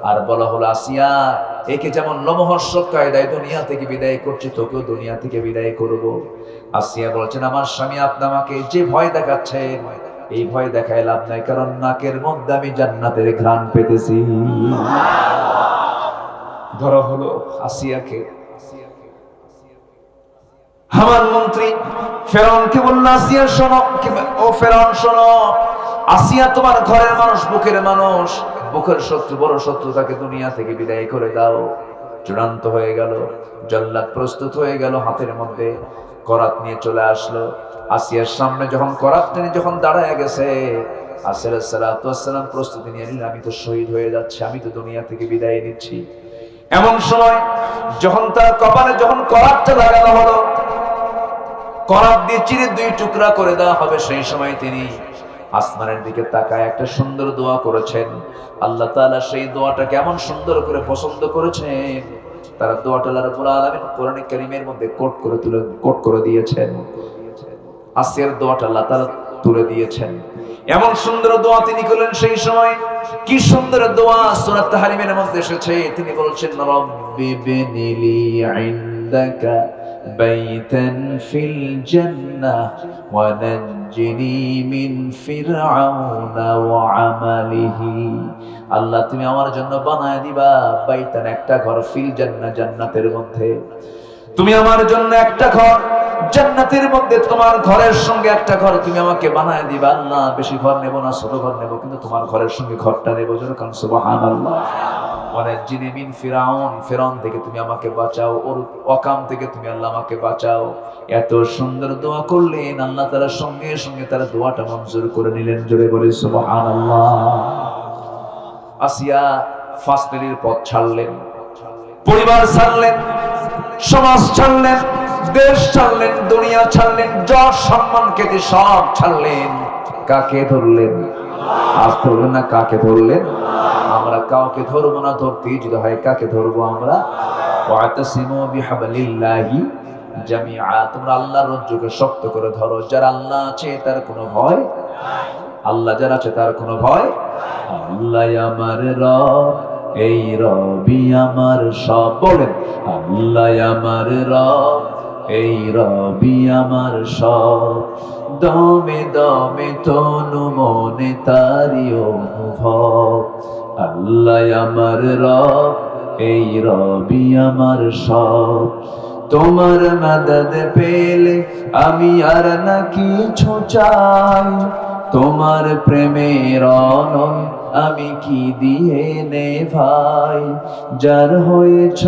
আর বলা হলো, আসিয়া একে যেমন লোমহর্ষক কায়দায় দুনিয়া থেকে বিদায় করছি, তোকেও দুনিয়া থেকে বিদায় করব। আসিয়া বলছেন, আমার স্বামী আপনি আমাকে যে ভয় দেখাচ্ছেন, এই ভয় দেখায় লাভ নাই, কারণ নাকের মধ্যে আমি জান্নাতের ঘ্রাণ পেতেছি। ধরা হলো আসিয়াকে। আমার মন্ত্রী ফেরাউনকে বলল, আসিয়া শোনো, ও ফেরাউন শোনো, আসিয়া তোমার ঘরের মানুষ, বুকের মানুষ, বুকের শত্রু, বড় শত্রু, তাকে দুনিয়া থেকে বিদায় করে দাও। চূড়ান্ত হয়ে গেল, জল্লাদ প্রস্তুত হয়ে গেল, হাতের মধ্যে করাত নিয়ে চলে আসলো। আসিয়ার সামনে যখন করাত নিয়ে যখন দাঁড়ায় গেছে, আসিয়া আলাইহিস সালাতু ওয়াস সালাম প্রস্তুতি নিয়ে নিলেন, আমি তো শহীদ হয়ে যাচ্ছি, আমি তো দুনিয়া থেকে বিদায় নিচ্ছি। এমন সময় যখন তার কপালে যখন করাতটা লাগানো হলো, করাত দিয়ে চিরে দুই টুকরা করে দেওয়া হবে, সেই সময় তিনি আসমানের দিকে তাকায় একটা সুন্দর দোয়া করেছেন। আল্লাহ তাআলা সেই দোয়াটা কেমন সুন্দর করে পছন্দ করেছেন, তারা দোয়াটা আল্লাহ রাব্বুল আলামিন কোরআনে কারীমের মধ্যে কোট করে দিয়েছেন। আসিয়ার দোয়াটা আল্লাহ তাআলা তুলে দিয়েছেন। এমন সুন্দর দোয়া তিনি করলেন সেই সময়। কি সুন্দর দোয়া সূরা তাহরিমের মধ্যে এসেছে। তিনি বলছেন, রব্বি বিনিলি ইনদাকা বাইতান ফিল জান্নাহ ওয়া নাজ্জিনি মিন ফিরআউনা ওয়া আমালিহি। আল্লাহ তুমি আমার জন্য বানায় দিবা বাইতান, একটা ঘর, ফিল জান্নাহ, জান্নাতের মধ্যে। তুমি আমার জন্য একটা ঘর জান্নাতের মধ্যে, তোমার ঘরের সঙ্গে একটা ঘর তুমি আমাকে বানায় দিবা। আল্লাহ বেশি ঘর নেব না, ছোট ঘর নেব, কিন্তু তোমার ঘরের সঙ্গে ঘরটা নেব। যেরকম সুবহানাল্লাহ। ওয়ানাজ্জিনি মিন ফিরআউন, ফিরআউন থেকে তুমি আমাকে বাঁচাও, ওর অকাম থেকে তুমি আল্লাহ আমাকে বাঁচাও। এত সুন্দর দোয়া করলেন, আল্লাহ তাআলা সঙ্গে সঙ্গে তার দোয়াটা মঞ্জুর করে নিলেন। জোরে বলে সুবহানাল্লাহ। আসিয়া ফাসলির পথ ছাড়লেন, পরিবার ছাড়লেন, সমাজ ছাড়লেন, দেশ ছাড়লেন, দুনিয়া ছাড়লেন, যশ সম্মান খ্যাতি সব ছাড়লেন। কাকে ধরলেন? আজ ধরলেন না, কাকে ধরলেন? আমরা কাউকে ধরবো না, ধরতেই যদি হয় কাকে ধরবো আমরা? ওয়াতাসিমু বিহাবলিল্লাহি জামিআ, তোমরা আল্লাহর রজ্জুকে শক্ত করে ধরো। যারা আল্লাহ আছে তার কোনো ভয় নাই, আল্লাহ যারা আছে তার কোনো ভয়। আল্লাহ আমার রব, এই রবি আমার সব। বলেন, আল্লাহ আমার রব, এই রবি আমার সব। দমে দমে তনু মনে তারি অনুভব। আল্লাহ আমার রব, এই রবি আমার সব। তোমার মদদ পেলে আমি আর না কিছু চাই, তোমার প্রেমের অনয় আমি কি দিয়ে নে ভাই। যার হয়েছ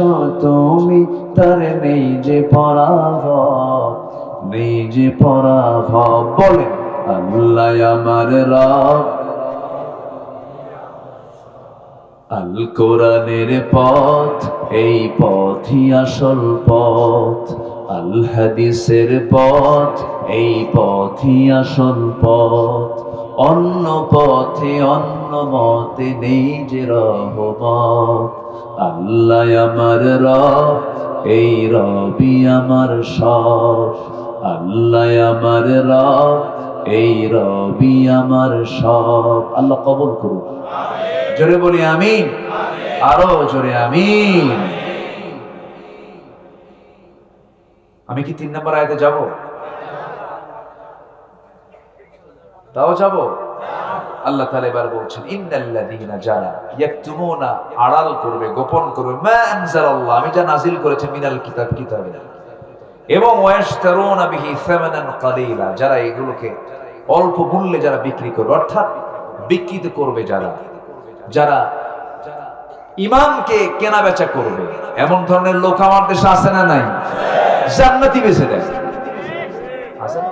তুমি তার নেই যে পরাভব, নেই যে পরাভব। বলেন, আল্লাহ আমার রব। আল কোরআনের পথ, এই পথই আসল পথ। আল হাদিসের পথ, এই পথই আসল পথ। অন্য পথে অন্য মতে নেই যে রহমত। আল্লাহ আমার রব, এই রবি আমার সব। আল্লাহ আমার রব, এই রবি আমার সব। আল্লাহ কবুল করুন। জোরে বলি আমিন, আরো জোরে আমিন। আমি কি 3 নম্বর আয়াতে যাব? তাও যাব? আল্লাহ তাআলা এবার বলছেন, ইন্নাল্লাযীনা যারা ইয়াকতুমুনা, আড়াল করবে, গোপন করবে, মা আনজালাল্লাহ, আমি যা নাজিল করেছে, মিনাল কিতাব, কিতাবে, এবং ওয়াশতারুনা বিহি সামানান কালীলা, যারা এগুলোকে অল্প মূল্যে যারা বিক্রি করবে, অর্থাৎ বিক্রিত করবে, যারা যারা ইমানকে কেনা বেচা করবে, এমন ধরনের লোক আমার দেশে আছে না নাই? জান্নাতি বেচে দেয়, আছে না?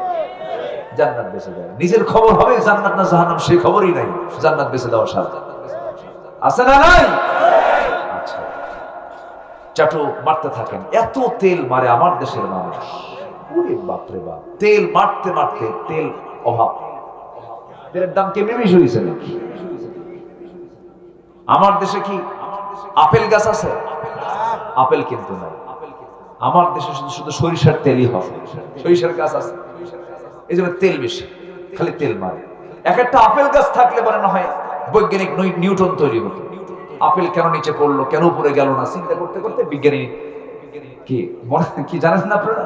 জান্নাত বেচে দেয়। নিজের খবর হবে জান্নাত না জাহান্নাম, সেই খবরই নাই, জান্নাত বেচে দেওয়ার সাথে আছে না নাই? আচ্ছা, চাটু মারতে থাকেন। এত তেল মারে আমার দেশের মানুষ, ওরে বাপরে বাপ, তেল মারতে মারতে তেল অভাব। তেলের দাম কেমনি বেশি হয়েছে নাকি? আমার দেশে কি আপেল গাছ আছে? আপেল কিন্তু নাই। আমার দেশে শুধু শুধু সরিষার তেলই হয়, সরিষার গাছ আছে, এই জন্য তেল বেশি, খালি তেল মারে। এক একটা আপেল গাছ থাকলে পরে না হয় বৈজ্ঞানিক নিউটন তৈরি হতো। আপেল কেন নিচে পড়লো, কেন উপরে গেল না, চিন্তা করতে করতে বিজ্ঞানী কি জানেন না আপনারা?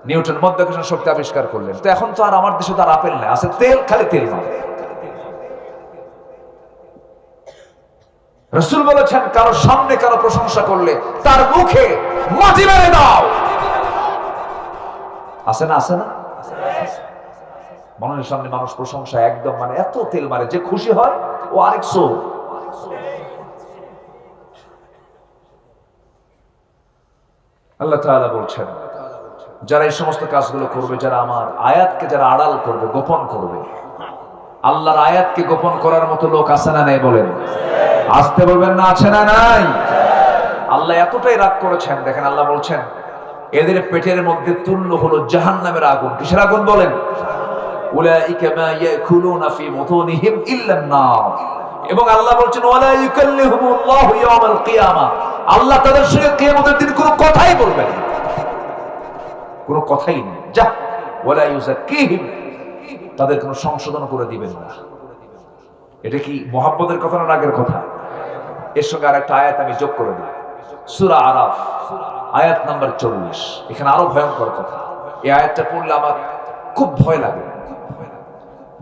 নিউটন মাধ্যাকর্ষণ শক্তি আবিষ্কার করলেন। তো এখন তো আর আমার দেশে তো আর আপেল নাই, আছে তেল, খালি তেল মারে। রাসূল বলেছেন, কারো সামনে কারো প্রশংসা করলে তার মুখে মাটি মেরে দাও। আছে না? আছে না? মানুষের সামনে মানুষ প্রশংসা একদম মানে এত তেল মারে, যে খুশি হয় ও আরেক সো। আল্লাহ তাআলা বলছেন, যারা এই সমস্ত কাজগুলো করবে, যারা আমার আয়াতকে যারা আড়াল করবে, গোপন করবে, আল্লাহর আয়াতকে গোপন করার মতো লোক আছে না নাই বলেন? আসতে বলবেন না, আছে না নাই? আল্লাহ এতটাই রাগ করেছেন, দেখেন আল্লাহ বলছেন এদের পেটের মধ্যে তুল্য হলো জাহান্নামের আগুন। কিসের আগুন বলেন? উলাইকা মা ইয়াকুলুনা ফি বুতুনিহিম ইল্লা আন-নার। এবং আল্লাহ বলছেন ওয়ালা ইউকাল্লিহুমুল্লাহু ইয়াওমাল কিয়ামা, আল্লাহ তাদের সঙ্গে কিয়ামতের দিন কোনো কথাই বলবেন না, কোনো কথাই নেই। যা ওয়ালা ইউযাক্কিহিম, তাদের কোনো সংশোধন করে দিবেন না। এটা কি মুহাব্বতের কথা না রাগের কথা? এর সঙ্গে আরেকটা আয়াত আমি যোগ করে দিই, সূরা আরাফ আয়াত নাম্বার 40। এখানে আরো ভয়ঙ্কর কথা, এই আয়াতটা পড়লে আমার খুব ভয় লাগে।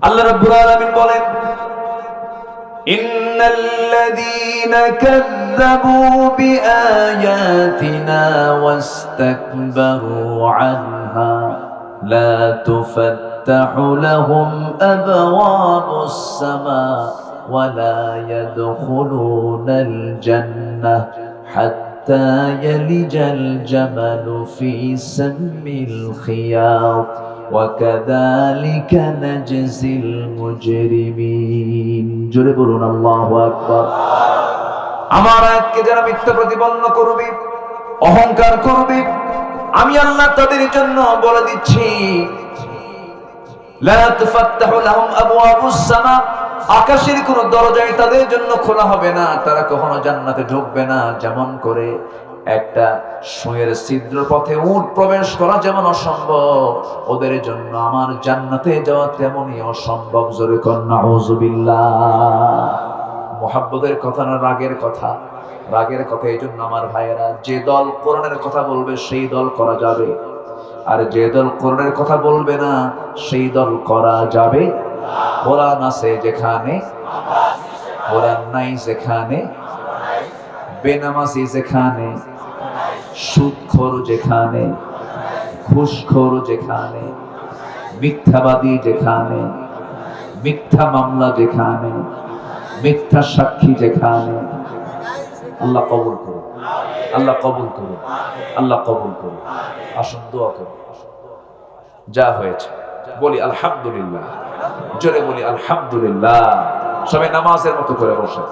আল্লাহ রাব্বুল আলামিন বলেন ইন্নাল্লাযীনা কাযযাবু বিআয়াতিনা ওয়াস্তাকবারু আনহা লা তুফাত্তাহু লাহুম আবওয়াবুস সামা ওয়া লা ইয়াদখুলুনাল জান্নাহ হাত্তা ইয়ালিজাল জামালু ফি সাম্মিল খিয়াত ওয়াকাযালিকা নাজজিল মুজরিমিন। জোরে বলুন আল্লাহু আকবার। আমার আয়াতকে যারা মিথ্যা প্রতিপন্ন করবে, অহংকার করবে, আমি আল্লাহ তাদের জন্য বলে দিচ্ছি লা তুফাত্তাহু লাহুম আবওয়াবুস সামা, আকাশের কোন দরজাই তাদের জন্য খোলা হবে না, তারা কখনো জান্নাতে ঢুকবে না। যেমন করে একটা সুঁয়ের ছিদ্র পথে উট প্রবেশ করা যেমন অসম্ভব, ওদের জন্য আমার জান্নাতে যাওয়া তেমনই অসম্ভব। জোরে কর নাউযুবিল্লাহ। মুহাব্বতের কথা না রাগের কথা? রাগের কথা। এই জন্য আমার ভাইয়েরা, যে দল কোরআনের কথা বলবে সেই দল করা যাবে, আর যে দল কোরআনের কথা বলবে না সেই দল করা যাবে। কোরআন আছে যেখানে, কোরআন নাই যেখানে, বেনামাজি যেখানে, সুদখোর যেখানে, ঘুষখোর যেখানে, মিথ্যাবাদী যেখানে, মিথ্যা মামলা যেখানে, মিথ্যা সাক্ষী যেখানে, আল্লাহ কবুল করুন, আল্লাহ কবুল করুন, আল্লাহ কবুল করুন। আসুন দোয়া করুন। যা হয়েছে বলি আলহামদুলিল্লাহ, জোরে বলি আলহামদুলিল্লাহ। সবাই নামাজের মতো করে বসেন,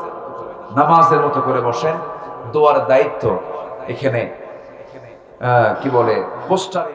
নামাজের মতো করে বসেন। দোয়ার দায়িত্ব এখানে কি বলে পোস্টারে